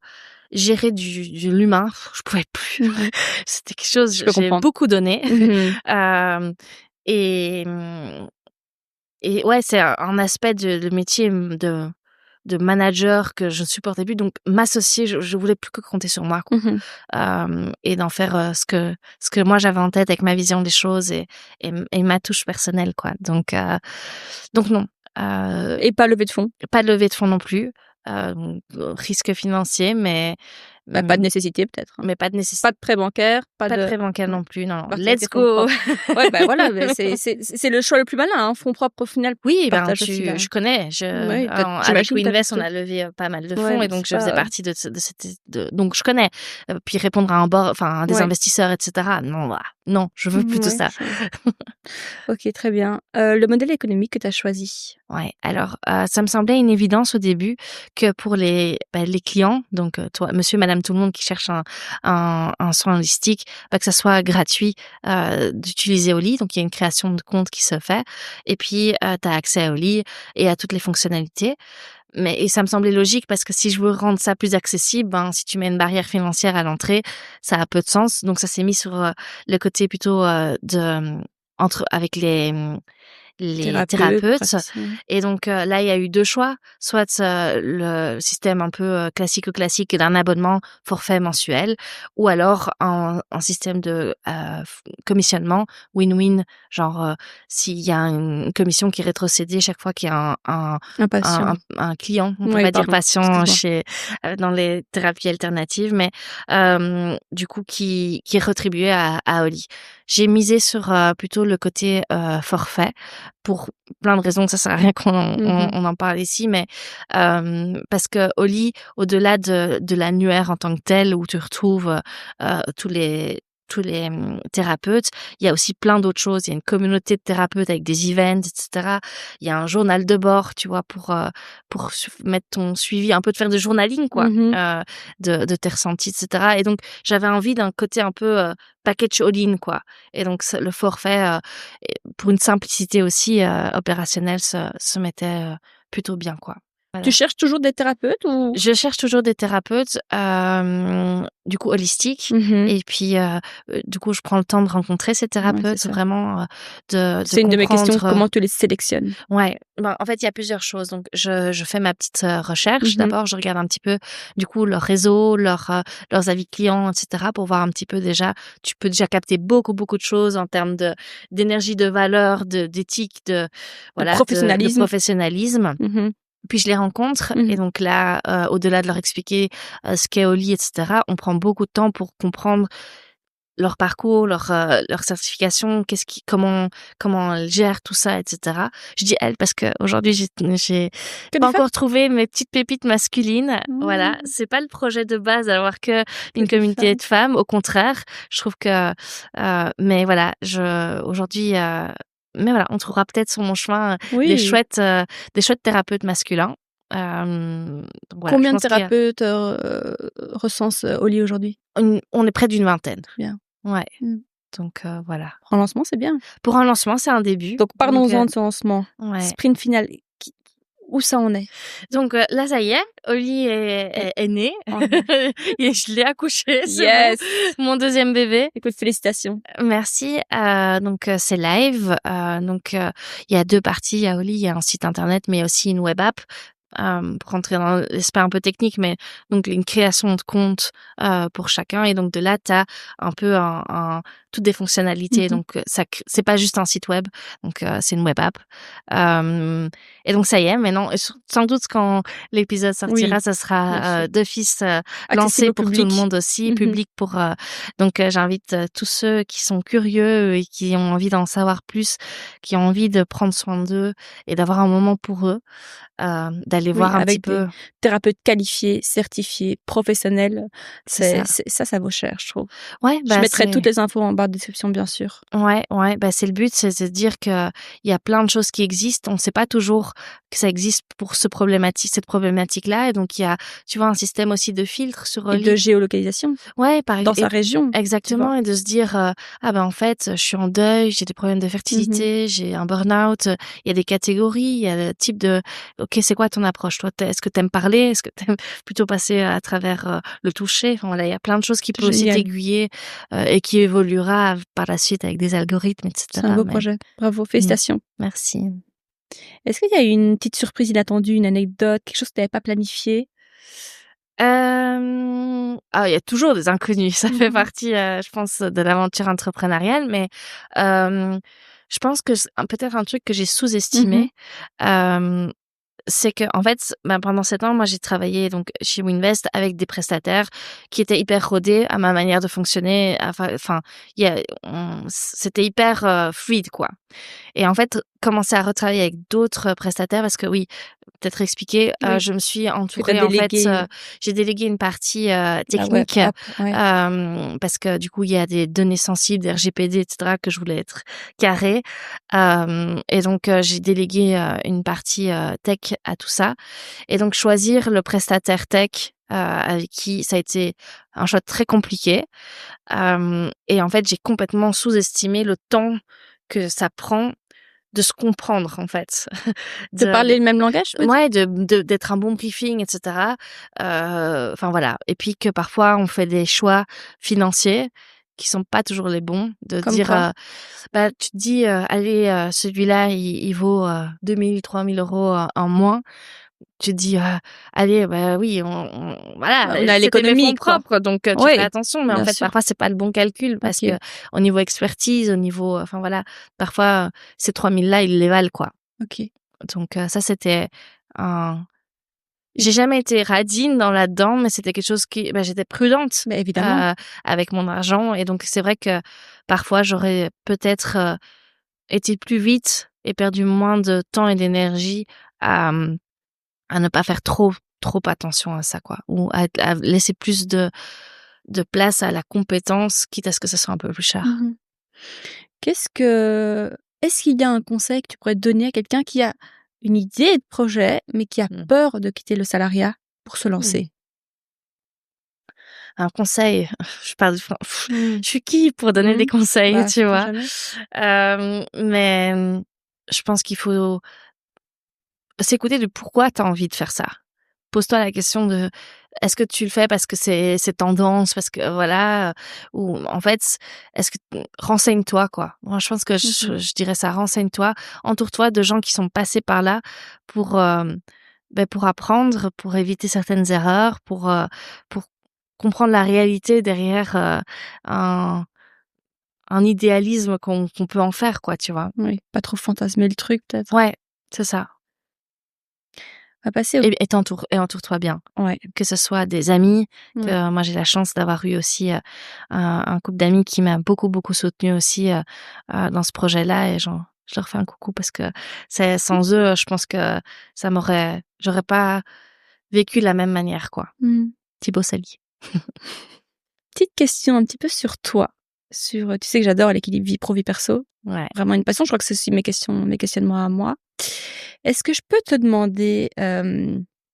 gérer de l'humain, je pouvais plus. Mmh. C'était quelque chose, Je peux j'ai comprendre. beaucoup donné. Mmh. Hem et mmh et ouais, c'est un aspect de métier, de manager que je ne supportais plus, donc m'associer, je voulais plus que compter sur moi, quoi. Mmh. Et d'en faire, ce que moi j'avais en tête avec ma vision des choses et ma touche personnelle, quoi. Donc non, heu, Et pas levé de fonds? pas de levée de fonds non plus, risque financier, Bah, pas mmh, de nécessité peut-être, hein? mais pas de nécessité. Pas de prêt bancaire, pas Pas de de prêt bancaire ouais, non plus, non, non. partir avec Let's les fonds go! propres. Ouais, bah, voilà, mais c'est le choix le plus malin, hein, fonds propres au final, Oui, ben, partage aussi je la connais, ouais, avec j'imagine tu as Winvest, on testé. a levé, pas mal de Ouais, fonds et mais donc c'est je faisais pas partie donc je connais. Puis répondre à à des ouais. investisseurs et cetera, non, voilà, non, je veux plus Mmh, tout ouais, ça. je OK, très bien. Le modèle économique que tu as choisi? Ouais, alors, ça me semblait une évidence au début que pour les clients, donc toi, monsieur, madame, tout le monde qui cherche un soin holistique, que ça soit gratuit, d'utiliser Oli. Donc il y a une création de compte qui se fait et puis, tu as accès à Oli et à toutes les fonctionnalités. Et ça me semblait logique parce que si je veux rendre ça plus accessible, ben, si tu mets une barrière financière à l'entrée, ça a peu de sens. Donc ça s'est mis sur, le côté plutôt, entre avec les Thérapeute, thérapeutes praticien. et donc là, il y a eu 2 choix, soit, le système un peu, classique d'un abonnement forfait mensuel ou alors un système de, commissionnement win-win, genre, s'il y a une commission qui est rétrocédée chaque fois qu'il y a Un patient. un client, on peut Oui, pas dire pardon, patient excuse-moi. chez dans les thérapies alternatives, mais du coup qui est rétribué à Oli. J'ai misé sur, plutôt le côté, forfait pour plein de raisons, ça sert à rien qu'on Mmh mh. on en parle ici, mais parce que Oli, au-delà de l'annuaire en tant que tel où tu retrouves, tous les thérapeutes, il y a aussi plein d'autres choses. Il y a une communauté de thérapeutes avec des events et cetera. Il y a un journal de bord, tu vois, pour mettre ton suivi, un peu de faire de journaling quoi, Mmh. de tes ressentis et cetera et donc j'avais envie d'un côté un peu, package all-in quoi et donc ce le forfait, et pour une simplicité aussi, opérationnelle se mettait, plutôt bien, quoi. Tu Voilà. cherches toujours des thérapeutes ou? Je cherche toujours des thérapeutes, du coup holistiques Mmh. et puis, du coup, je prends le temps de rencontrer ces Ouais, c'est thérapeutes, ça. vraiment, de C'est une de mes questions, comprendre, comment tu les sélectionnes? ouais, ben, en fait, il y a plusieurs choses. Donc je fais ma petite, recherche. Mmh. D'abord, je regarde un petit peu, du coup, leur réseau, leurs avis clients et cetera pour voir un petit peu déjà tu peux déjà capter beaucoup, beaucoup de choses en termes d'énergie, de valeur, d'éthique, De voilà, de professionnalisme? professionnalisme. Mmh. Puis je les rencontre et Mmh. donc là, au-delà de leur expliquer, ce qu'est Oli et cetera, on prend beaucoup de temps pour comprendre leur parcours, leur certification, comment elles gèrent tout ça, etc. Je dis elles parce que aujourd'hui j'ai Que pas des femmes? encore trouvé mes petites pépites masculines. Voilà, Mmh, c'est pas le projet de base d'avoir que que une des communauté femmes. de femmes. Au contraire, je trouve que, mais voilà, aujourd'hui, mais voilà, on trouvera peut-être sur mon chemin Oui. des chouettes thérapeutes masculins. Donc voilà, je Combien de pense qu'il y a thérapeutes, recense, Oli aujourd'hui? on est près d'une vingtaine. Bien. Ouais, Mmh. donc voilà. Pour un lancement, c'est bien. Pour un lancement, c'est un début. Donc Donc parlons-en de ce lancement. ouais. Sprint final, qui où ça en est? Donc là, ça y est, Oli est Et est est né oh et je l'ai accouché, c'est bon, yes! mon deuxième bébé. Écoute, félicitations. Merci. Donc c'est live. Il y a 2 parties. Il y a Oli, il y a un site internet, mais aussi une web app. Pour rentrer dans l'aspect un peu technique, mais donc une création de compte pour chacun. Et donc de là, tu as un peu toutes des fonctionnalités. Mmh. Donc c'est pas juste un site web. Donc c'est une web app. Et donc ça y est, maintenant, sans doute quand l'épisode sortira, Oui, ça bien sera sûr. d'office Accessible lancé au pour tout le public. monde aussi, Mmh. public pour. Donc j'invite tous ceux qui sont curieux et qui ont envie d'en savoir plus, qui ont envie de prendre soin d'eux et d'avoir un moment pour eux, d'aller Oui, voir un petit avec des peu. thérapeutes qualifiés, certifiés, professionnels. C'est ça. Ça vaut cher, je trouve. Ouais, Je bah, mettrai c'est toutes les infos en barre de description, bien sûr. ouais, bah, c'est le but, c'est de dire que il y a plein de choses qui existent. On ne sait pas toujours que ça existe pour cette problématique-là. Et donc il y a, tu vois, un système aussi de filtre sur Et de Oli. géolocalisation Ouais, dans sa et région, tu vois? exactement, et de se dire, ah ben, en fait, je suis en deuil, j'ai des problèmes de Mmh. fertilité, j'ai un burn-out. Il y a des catégories, il y a le type de OK, c'est quoi ton approche? Toi, est-ce que tu aimes parler? Est-ce que tu aimes plutôt passer à travers, le toucher? Enfin voilà, il y a plein de choses qui peuvent aussi Génial. t'aiguiller, et qui évoluera par la suite avec des algorithmes et C'est un cetera, beau mais projet. Bravo, mmh, félicitations. merci. Est-ce qu'il y a eu une petite surprise inattendue, une anecdote, quelque chose que tu avais pas planifié? Il y a toujours des inconnus, ça fait Mmh. partie, je pense, de l'aventure entrepreneuriale, mais hem, je pense que peut-être un truc que j'ai Mmh. sous-estimé, hem, c'est que en fait, ben, pendant 7 ans, moi, j'ai travaillé donc chez Winvest avec des prestataires qui étaient hyper rodés à ma manière de fonctionner. Enfin, c'était hyper, fluide, quoi. Et en fait, commencer à retravailler avec d'autres prestataires parce que oui, peut-être expliquer, Oui, je me suis que tu as entourée en fait, délégué j'ai délégué une partie, la web technique, app, ouais. parce que du coup, il y a des données sensibles, des RGPD et cetera, que je voulais être carrée. Et donc, j'ai délégué, une partie, tech à tout ça. Et donc choisir le prestataire tech, avec qui ça a été un choix très compliqué. Et en fait, j'ai complètement sous-estimé le temps que ça prend de se comprendre, en fait. De De parler le même langage, tu veux dire? ouais, d'être un bon briefing et cetera. Enfin voilà, et puis que parfois on fait des choix financiers qui sont pas toujours les bons. De Comme dire, quoi? bah, tu te dis, «Allez, celui-là, il vaut, 2 000-3 000 € en moins». Tu te dis: «Allez, bah, oui, voilà, On est à c'était mes fonds l'économie, quoi. propres, donc tu fais Oui, attention». Mais en bien fait, sûr. parfois, c'est pas le bon calcul parce que OK, au niveau expertise, au niveau, enfin voilà, parfois, ces 3 000 là, ils les valent, quoi. OK. Donc ça, c'était un j'ai jamais été radine dans là-dedans, mais c'était quelque chose qui, bah, j'étais prudente, Bah, évidemment. avec mon argent. Et donc c'est vrai que parfois j'aurais peut-être, été plus vite et perdu moins de temps et d'énergie à, à ne pas faire trop attention à ça, quoi, ou à laisser plus de place à la compétence, quitte à ce que ça soit un peu plus cher. Mmh. Qu'est-ce que Est-ce qu'il y a un conseil que tu pourrais donner à quelqu'un qui a une idée de projet, mais qui a Mmh. peur de quitter le salariat pour se Mmh. lancer? Un conseil, je parle de Mmh. je suis qui pour donner des Mmh. conseils, Bah, tu sait-on vois? jamais? Mais je pense qu'il faut s'écouter de pourquoi tu as envie de faire ça. Pose-toi la question de: est-ce que tu le fais parce que c'est tendance, parce que voilà, ou en fait, est-ce que renseigne-toi, quoi. Moi, je pense que Mmh. je dirais ça, renseigne-toi, entoure-toi de gens qui sont passés par là pour, pour apprendre, pour éviter certaines erreurs, pour comprendre la réalité derrière, un idéalisme qu'on peut en faire, quoi, tu vois? Oui, pas trop fantasmer le truc peut-être. Ouais, c'est ça. va passer au... Et entoure-toi bien. Ouais. Que ce soit des amis, Ouais. que moi j'ai la chance d'avoir eu aussi un couple d'amis qui m'a beaucoup, beaucoup soutenue aussi dans ce projet-là et je leur fais un coucou parce que sans eux, je pense que j'aurais pas vécu de la même manière, quoi. Thibaut Sally. Petite question un petit peu sur toi. Tu sais que j'adore l'équilibre vie pro, vie perso. Ouais. Vraiment une passion. Je crois que c'est aussi mes questionnements à moi. Est-ce que je peux te demander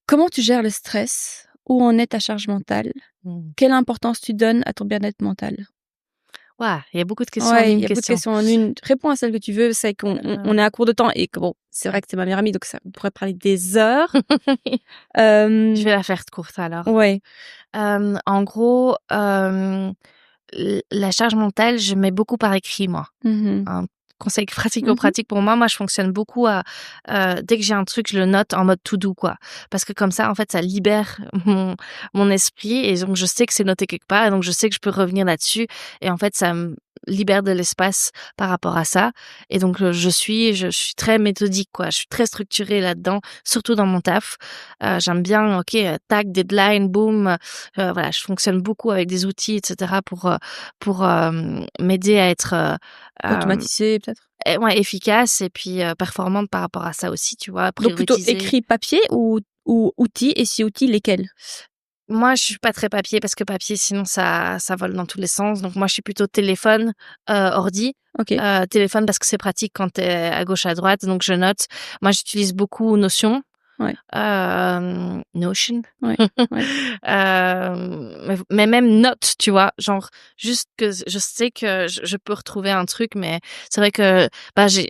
comment tu gères le stress? Où en est ta charge mentale? Quelle importance tu donnes à ton bien-être mental? Ouais, il y a beaucoup de questions en Ouais, il une y a beaucoup de question. questions en une. Réponds à celle que tu veux. C'est qu'on est à court de temps et que bon, c'est vrai que c'est ma meilleure amie, donc on pourrait parler des heures. Je vais la faire courte alors. Ouais. En gros, la charge mentale, je mets beaucoup par écrit, moi. Un conseil pratico-pratique pour moi. Moi, je fonctionne beaucoup dès que j'ai un truc, je le note en mode to do, quoi. Parce que comme ça, en fait, ça libère mon esprit et donc je sais que c'est noté quelque part et donc je sais que je peux revenir là-dessus et en fait, ça me libère de l'espace par rapport à ça. Et donc, je suis très méthodique, quoi. Je suis très structurée là-dedans, surtout dans mon taf. J'aime bien, tac, deadline, boom. Voilà, je fonctionne beaucoup avec des outils, etc. pour m'aider à être Automatisé peut-être. ouais, efficace et puis performante par rapport à ça aussi, tu vois, Donc plutôt prioriser. écrit papier ou outils, et si outils, lesquels? Moi, je suis pas très papier parce que papier, sinon ça vole dans tous les sens. Donc moi, je suis plutôt téléphone, ordi. OK. Téléphone parce que c'est pratique quand t'es à gauche, à droite, donc je note. Moi, j'utilise beaucoup Notion. Ouais. Notion. Ouais. Ouais. Mais même note, tu vois, genre juste que je sais que je peux retrouver un truc, mais c'est vrai que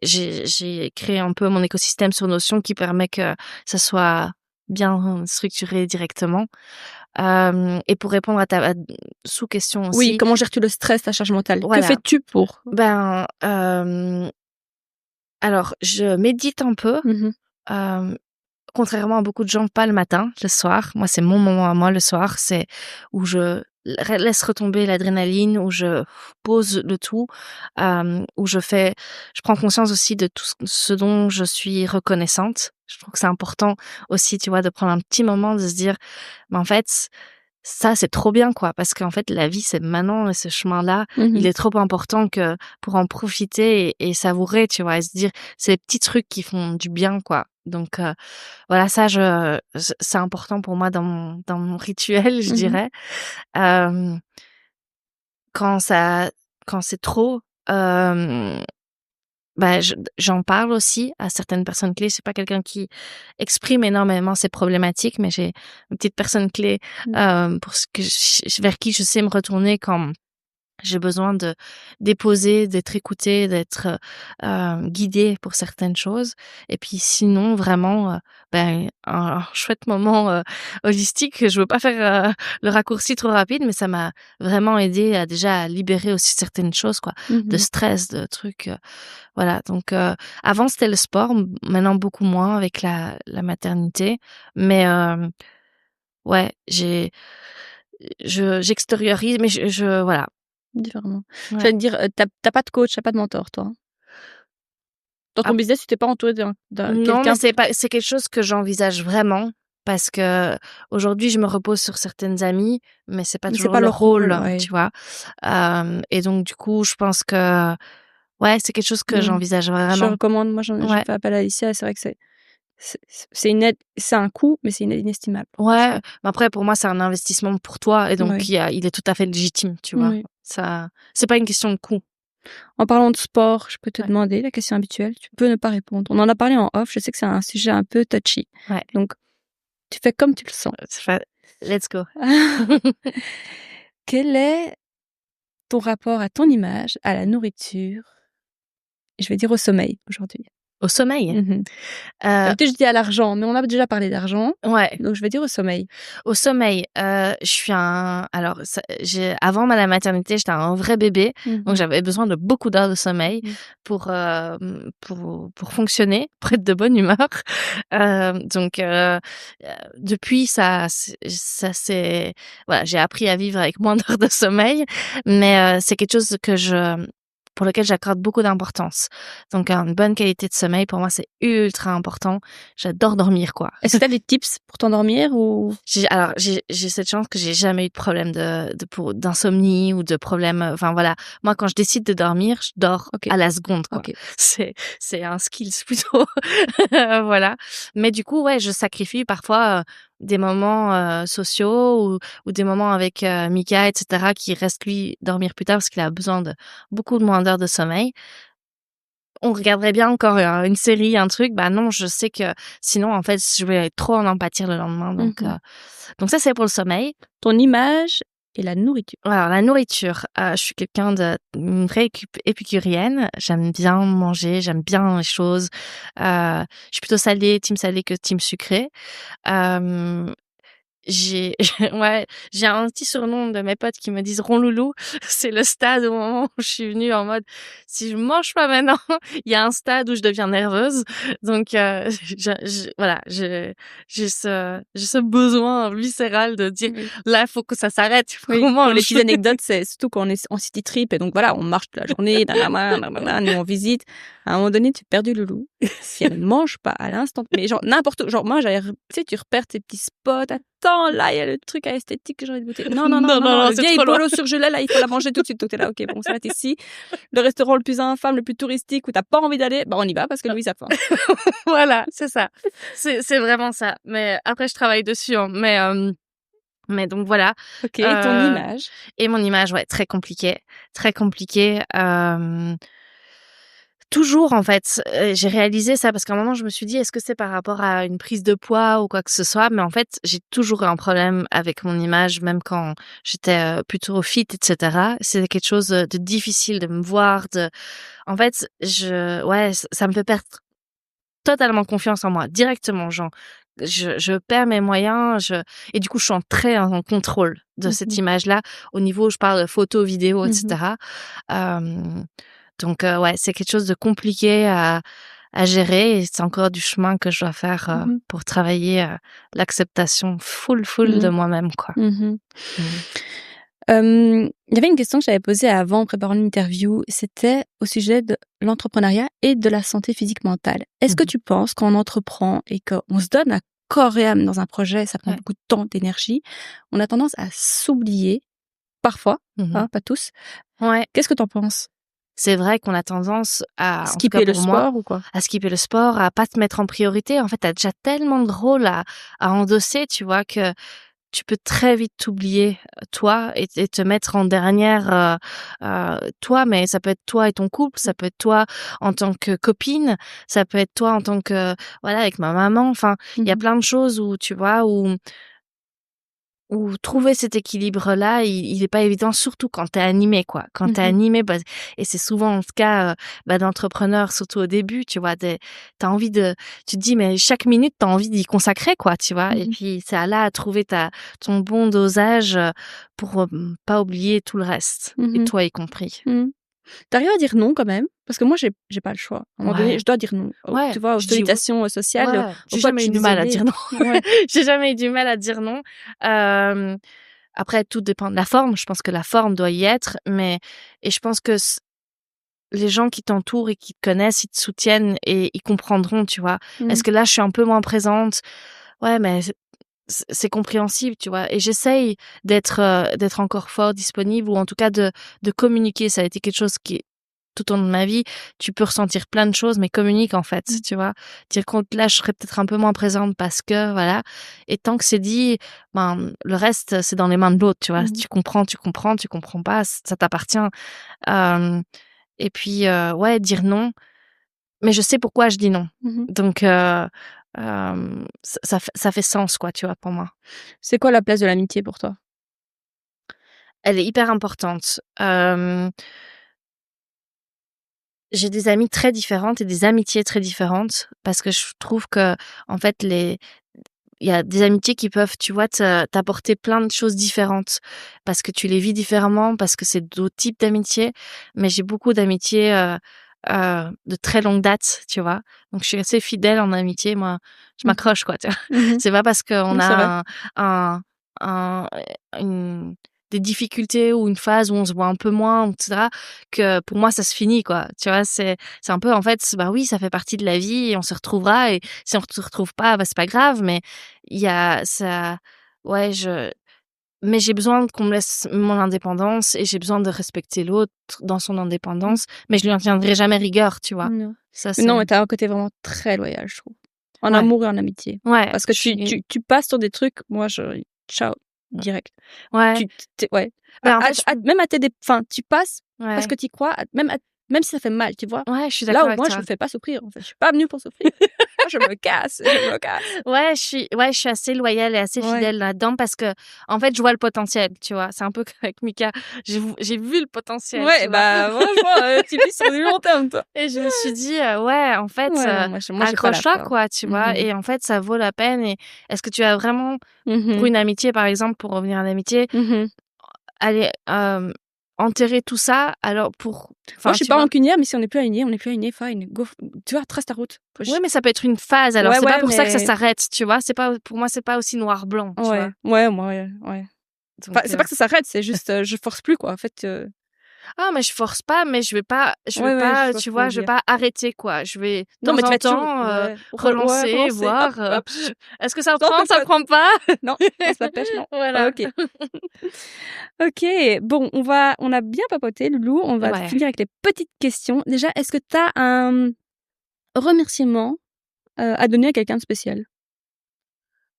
j'ai créé un peu mon écosystème sur Notion qui permet que ça soit bien structuré directement. Et pour répondre à ta sous-question aussi. Oui, comment gères-tu le stress, ta charge mentale? Voilà. Que fais-tu pour? Alors je médite un peu. Contrairement à beaucoup de gens, pas le matin, le soir. Moi, c'est mon moment à moi, le soir. C'est où je laisse retomber l'adrénaline, où je pose le tout, où je prends conscience aussi de tout ce dont je suis reconnaissante. Je trouve que c'est important aussi, tu vois, de prendre un petit moment, de se dire, mais en fait, ça, c'est trop bien, quoi, parce qu'en fait, la vie, c'est maintenant et ce chemin-là, il est trop important que pour en profiter et savourer, tu vois, et se dire, c'est les petits trucs qui font du bien, quoi. Donc, voilà, ça, c'est important pour moi dans mon rituel, je dirais. Quand c'est trop, j'en parle aussi à certaines personnes clés. Je suis pas quelqu'un qui exprime énormément ses problématiques, mais j'ai une petite personne clé pour vers qui je sais me retourner quand j'ai besoin de déposer, d'être écoutée, d'être guidée pour certaines choses. Et puis sinon, vraiment, un chouette moment holistique. Je veux pas faire le raccourci trop rapide, mais ça m'a vraiment aidé à libérer aussi certaines choses, quoi, de stress, de trucs. Voilà. Donc avant c'était le sport, maintenant beaucoup moins avec la maternité, mais ouais, j'extériorise, mais voilà. Différemment. Ouais. J'allais te dire, t'as pas de coach, t'as pas de mentor, toi? Dans ton business, tu t'es pas entourée d'un Non, quelqu'un? mais c'est quelque chose que j'envisage vraiment parce que aujourd'hui, je me repose sur certaines amies, mais c'est pas Mais c'est toujours pas leur leur rôle, rôle, ouais. tu vois? Et donc du coup, je pense que ouais, c'est quelque chose que j'envisage Je vraiment. recommande, moi, j'ai Ouais. fait appel à Alicia, et c'est vrai que c'est une aide, c'est un coût, mais c'est une aide inestimable. Ouais, mais après pour moi, c'est un investissement pour toi et donc Ouais. il est tout à fait légitime, tu vois? Oui. Ça, c'est pas une question de coût. En parlant de sport, je peux te Ouais. demander la question habituelle, tu peux ne pas répondre. On en a parlé en off, je sais que c'est un sujet un peu touchy. Ouais. Donc, tu fais comme tu le sens. Let's go. Quel est ton rapport à ton image, à la nourriture? Je vais dire au sommeil aujourd'hui. Au sommeil? D'habitude, je dis à l'argent, mais on a déjà parlé d'argent, Ouais. donc je vais dire au sommeil. Au sommeil, je suis alors ça avant la maternité, j'étais un vrai bébé, donc j'avais besoin de beaucoup d'heures de sommeil pour fonctionner, pour être de bonne humeur. Donc depuis ça c'est voilà, j'ai appris à vivre avec moins d'heures de sommeil, mais c'est quelque chose que pour lequel j'accorde beaucoup d'importance. Donc une bonne qualité de sommeil pour moi c'est ultra important. J'adore dormir quoi. Est-ce que t'as des tips pour t'endormir ou J'ai cette chance que j'ai jamais eu de problème d'insomnie ou de problème. Enfin voilà, moi quand je décide de dormir, je dors à la seconde quoi. C'est un skill plutôt. Voilà. Mais du coup ouais, je sacrifie parfois des moments sociaux ou des moments avec Mika, etc., qui reste lui dormir plus tard parce qu'il a besoin de beaucoup moins d'heures de sommeil. On regarderait bien encore une série, un truc. Bah non, je sais que sinon, en fait, je vais trop en pâtir le lendemain. Donc ça, c'est pour le sommeil. Ton image et la nourriture. Alors, la nourriture, je suis quelqu'un une vraie épicurienne. J'aime bien manger, j'aime bien les choses. Je suis plutôt team salé que team sucré. J'ai j'ai un petit surnom de mes potes qui me disent Ronloulou. C'est le stade au moment où je suis venue en mode si je mange pas maintenant, il y a un stade où je deviens nerveuse. Donc voilà, j'ai ce besoin viscéral de dire là il faut que ça s'arrête. Oui. Pour les petites anecdotes, c'est surtout quand on est en city trip et donc voilà, on marche toute la journée, nous on visite. À un moment donné, tu perds du loulou. Si elle ne mange pas à l'instant, mais genre n'importe où, genre moi j'allais, tu sais, tu repères tes petits spots. Attends, là il y a le truc à esthétique que j'ai envie de goûter. Non, le vieil polo surgelé là, il faut la manger tout de suite. Donc t'es là, ok, bon, ça va être ici. Le restaurant le plus infâme, le plus touristique où t'as pas envie d'aller, bah on y va parce que Louise a faim. Voilà, c'est ça. C'est vraiment ça. Mais après je travaille dessus, hein. Mais donc voilà. Ok, ton image. Et mon image, ouais, très compliqué. Très compliqué. Toujours, en fait, j'ai réalisé ça parce qu'à un moment, je me suis dit, est-ce que c'est par rapport à une prise de poids ou quoi que ce soit? Mais en fait, j'ai toujours eu un problème avec mon image, même quand j'étais plutôt fit, etc. C'était quelque chose de difficile de me voir. En fait, ça me fait perdre totalement confiance en moi, directement, genre. Je perds mes moyens, et du coup, je suis très en contrôle de cette image-là, au niveau où je parle de photos, vidéos, etc. Donc ouais, c'est quelque chose de compliqué à gérer et c'est encore du chemin que je dois faire pour travailler l'acceptation full de moi-même quoi. Il y avait une question que j'avais posée avant en préparant l'interview, c'était au sujet de l'entrepreneuriat et de la santé physique mentale. Est-ce que tu penses qu'on entreprend et qu'on se donne à corps et âme dans un projet, ça prend beaucoup de temps, d'énergie, on a tendance à s'oublier parfois, hein, pas tous. Ouais. Qu'est-ce que t'en penses? C'est vrai qu'on a tendance à skipper le sport ou quoi? À skipper le sport, à pas te mettre en priorité. En fait, t'as déjà tellement de rôles à endosser, tu vois, que tu peux très vite t'oublier toi et te mettre en dernière toi, mais ça peut être toi et ton couple, ça peut être toi en tant que copine, ça peut être toi en tant que voilà avec ma maman. Enfin, il y a plein de choses où tu vois où trouver cet équilibre-là, il est pas évident, surtout quand t'es animé, quoi. Quand t'es animé, bah, et c'est souvent le cas, d'entrepreneurs, surtout au début, tu vois, tu te dis, mais chaque minute, t'as envie d'y consacrer, quoi, tu vois. Et puis, c'est là à trouver ton bon dosage, pour pas oublier tout le reste. Et toi y compris. T'arrives à dire non quand même? Parce que moi, j'ai pas le choix. À un moment donné, je dois dire non. Tu vois, aux sollicitations sociales. J'ai jamais eu du mal à dire non. J'ai jamais eu du mal à dire non. Après, tout dépend de la forme. Je pense que la forme doit y être, et je pense que les gens qui t'entourent et qui te connaissent, ils te soutiennent et ils comprendront, tu vois. Est-ce que là, je suis un peu moins présente? Ouais, mais c'est compréhensible, tu vois. Et j'essaye d'être encore fort disponible ou en tout cas de communiquer. Ça a été quelque chose qui tout au long de ma vie, tu peux ressentir plein de choses, mais communique en fait, tu vois. Dire compte là, je serais peut-être un peu moins présente parce que voilà. Et tant que c'est dit, ben le reste c'est dans les mains de l'autre, tu vois. Si tu comprends, tu comprends pas, ça t'appartient. Et puis ouais, dire non. Mais je sais pourquoi je dis non. Donc ça fait sens quoi, tu vois, pour moi. C'est quoi la place de l'amitié pour toi? Elle est hyper importante. J'ai des amies très différentes et des amitiés très différentes parce que je trouve que en fait il y a des amitiés qui peuvent, tu vois, t'apporter plein de choses différentes parce que tu les vis différemment, parce que c'est d'autres types d'amitiés. Mais j'ai beaucoup d'amitiés de très longue date, tu vois. Donc je suis assez fidèle en amitié. Moi, je m'accroche quoi. Tu vois. C'est pas parce qu'on a une des difficultés ou une phase où on se voit un peu moins, etc., que pour moi, ça se finit, quoi. Tu vois, c'est un peu, en fait, bah oui, ça fait partie de la vie et on se retrouvera. Et si on se retrouve pas, bah, c'est pas grave, mais il y a ça, ouais, mais j'ai besoin qu'on me laisse mon indépendance et j'ai besoin de respecter l'autre dans son indépendance, mais je lui en tiendrai jamais rigueur, tu vois. Non. Ça, Mais c'est... non, mais t'as un côté vraiment très loyal, je trouve. En Ouais. amour et en amitié. Ouais. Parce que tu passes sur des trucs, moi, ciao, direct. Ouais. Ouais. Ben, en fait, Même à tes enfin, tu passes parce ouais. que tu crois, même si ça fait mal, tu vois. Ouais, je suis Là, d'accord au avec moins, toi. je me fais pas souffrir, en fait. Je suis pas venue pour souffrir. Moi, je me casse. Ouais, je suis assez loyale et assez Ouais. fidèle là-dedans parce que, en fait, je vois le potentiel, tu vois. C'est un peu comme avec Mika. J'ai vu le potentiel, tu Ouais, vois. bah, franchement, tu vis sur du long terme, toi. Et je me suis dit, ouais, en fait, Ouais, non, moi, j'ai pas la accroche-toi, foi. quoi, tu vois. Mhm. Et en fait, ça vaut la peine. Et est-ce que tu as vraiment, pour Mhm. une amitié, par exemple, pour revenir à l'amitié, Mhm. aller enterrer tout ça, alors pour... Moi, je suis tu pas vois. rancunière, mais si on n'est plus alignés, fine. Go, tu vois, trace ta route. Oui, mais ça peut être une phase. Alors, Ouais, c'est pas ouais, pour ça que ça mais... s'arrête, tu vois. C'est pas, pour moi, c'est pas aussi noir-blanc, tu vois. Ouais, ouais. Donc, Enfin, c'est pas que ça s'arrête, c'est juste, je force plus, quoi. En fait, ah, mais je force pas, mais je vais pas, ouais, je vois ce tu que tu veux vois, je vais dire. pas arrêter, quoi. Je vais, de Non, mais temps tu en vas toujours, temps, ouais, relancer, relancer. Hop, voir, hop. est-ce que ça Tente prend, une ça fois. prend pas? Non, lance la pêche, non. Voilà. Ok. Ok. Bon, on a bien papoté, Loulou. On va Ouais. finir avec les petites questions. Déjà, est-ce que tu as un remerciement à donner à quelqu'un de spécial?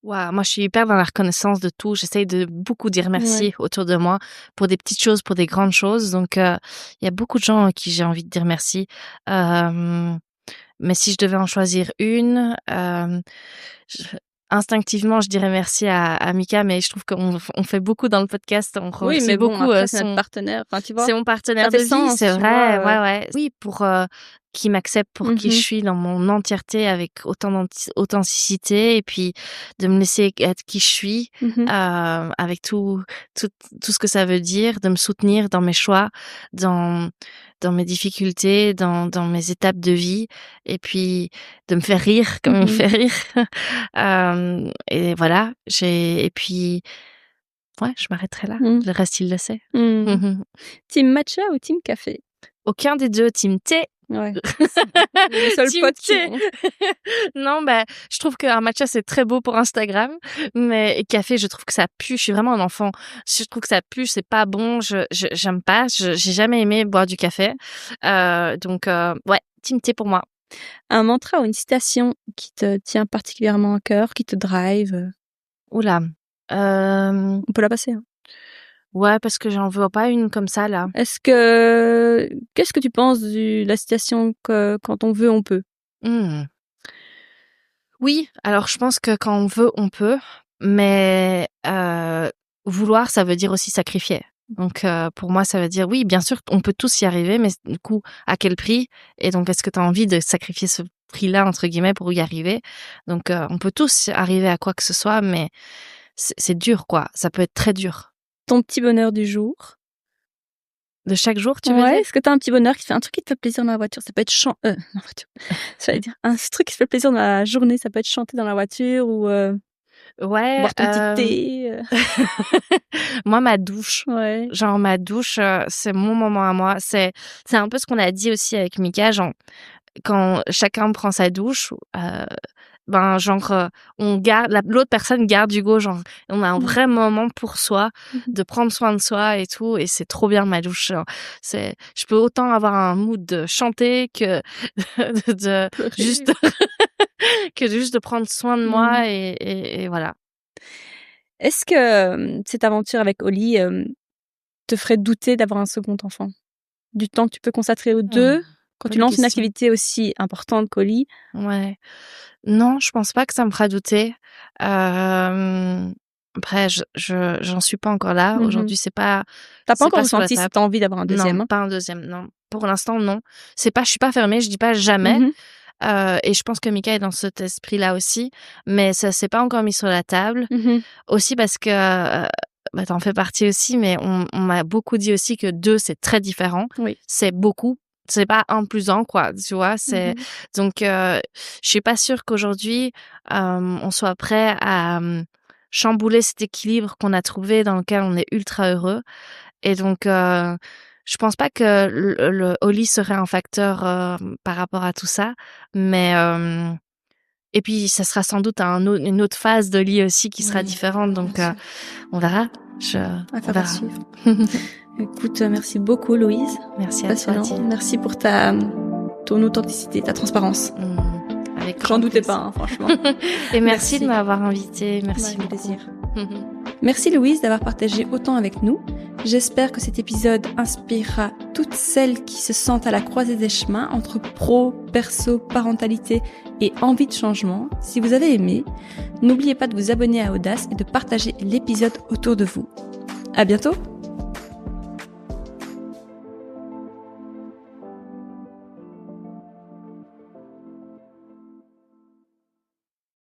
Waouh, moi, je suis hyper dans la reconnaissance de tout. J'essaye de beaucoup dire merci Ouais. autour de moi pour des petites choses, pour des grandes choses. Donc, il y a beaucoup de gens à qui j'ai envie de dire merci. Mais si je devais en choisir une, je instinctivement, je dirais merci à Mika, mais je trouve qu'on fait beaucoup dans le podcast. On Oui, remercie mais bon, beaucoup, après, c'est notre partenaire. Enfin, tu vois, c'est mon partenaire ça de fait vie, sens, c'est tu vrai, vois. ouais, ouais. Oui, pour, qu'il m'accepte pour qui je Mhm. suis dans mon entièreté avec autant d'authenticité et puis de me laisser être qui je suis, Mhm. avec tout tout ce que ça veut dire, de me soutenir dans mes choix, dans mes difficultés, dans mes étapes de vie et puis de me faire rire comme il me Mhm. fait rire. Et voilà, et puis ouais, je m'arrêterai là. Mhm. Le reste, il le sait. Mhm. Team matcha ou team café? Aucun des 2, team thé. Ouais. Les seuls Team potes qui thé. ont. Non, bah, je trouve qu'un matcha, c'est très beau pour Instagram, mais café, je trouve que ça pue. Je suis vraiment un enfant. Je trouve que ça pue, c'est pas bon. J'aime pas. J'ai jamais aimé boire du café. Donc, ouais, team thé pour moi. Un mantra ou une citation qui te tient particulièrement à cœur, qui te drive? Oula. On peut la passer, hein. Ouais, parce que j'en vois pas une comme ça, là. Qu'est-ce que tu penses de la citation que quand on veut, on peut? Hmm. Oui, alors je pense que quand on veut, on peut, mais vouloir, ça veut dire aussi sacrifier. Donc pour moi, ça veut dire oui, bien sûr, on peut tous y arriver, mais du coup, à quel prix? Et donc, est-ce que tu as envie de sacrifier ce prix-là, entre guillemets, pour y arriver? Donc, on peut tous arriver à quoi que ce soit, mais c'est dur, quoi. Ça peut être très dur. Ton petit bonheur du jour? De chaque jour, tu veux Ouais, dire? est-ce que tu as un petit bonheur qui te fait un truc qui te fait plaisir dans la voiture? Ça peut être dans la voiture. J'allais dire un truc qui te fait plaisir dans la journée, ça peut être chanter dans la voiture ou Ouais, boire ton petit thé. moi, ma douche. Ouais. Genre, ma douche, c'est mon moment à moi. C'est un peu ce qu'on a dit aussi avec Mika, genre, quand chacun prend sa douche, ben, genre, on garde, l'autre personne garde du go, genre, on a un vrai moment pour soi, Mmh. de prendre soin de soi et tout, et c'est trop bien ma douche. Genre, je peux autant avoir un mood de chanter que de Pleurer. juste, que juste de prendre soin de Mmh. moi et voilà. Est-ce que, cette aventure avec Oli, te ferait douter d'avoir un second enfant? Du temps que tu peux consacrer aux 2 quand tu Bonne lances une question. activité aussi importante qu'Oli? Ouais. Non, je pense pas que ça me fera douter. Après, j'en suis pas encore là. Mmh mh. Aujourd'hui, Tu pas c'est encore pas sur la ressenti si table. tu as envie d'avoir un Non, deuxième, hein? pas un deuxième, non. Pour l'instant, non. Je suis pas fermée, je dis pas jamais. Mmh. Et je pense que Mika est dans cet esprit-là aussi, mais ça s'est pas encore mis sur la table. Mmh. Aussi parce que, bah, tu en fais partie aussi, mais on m'a beaucoup dit aussi que 2 c'est très différent. Oui. C'est beaucoup. C'est pas 1 + 1 quoi, tu vois? Mmh. Donc je suis pas sûre qu'aujourd'hui, on soit prêt à, chambouler cet équilibre qu'on a trouvé dans lequel on est ultra heureux. Et donc, je pense pas que le Oli serait un facteur par rapport à tout ça, mais et puis ça sera sans doute une autre phase d'Oli aussi qui sera différente. Donc, on verra. On verra. Suivre. Écoute, merci beaucoup, Louise. Merci à toi. Merci pour ton authenticité, ta transparence. J'en doutais pas, hein, franchement. Et merci de m'avoir invitée. Merci beaucoup. Plaisir. Merci Louise d'avoir partagé autant avec nous. J'espère que cet épisode inspirera toutes celles qui se sentent à la croisée des chemins entre pro, perso, parentalité et envie de changement. Si vous avez aimé, n'oubliez pas de vous abonner à Audace et de partager l'épisode autour de vous. À bientôt!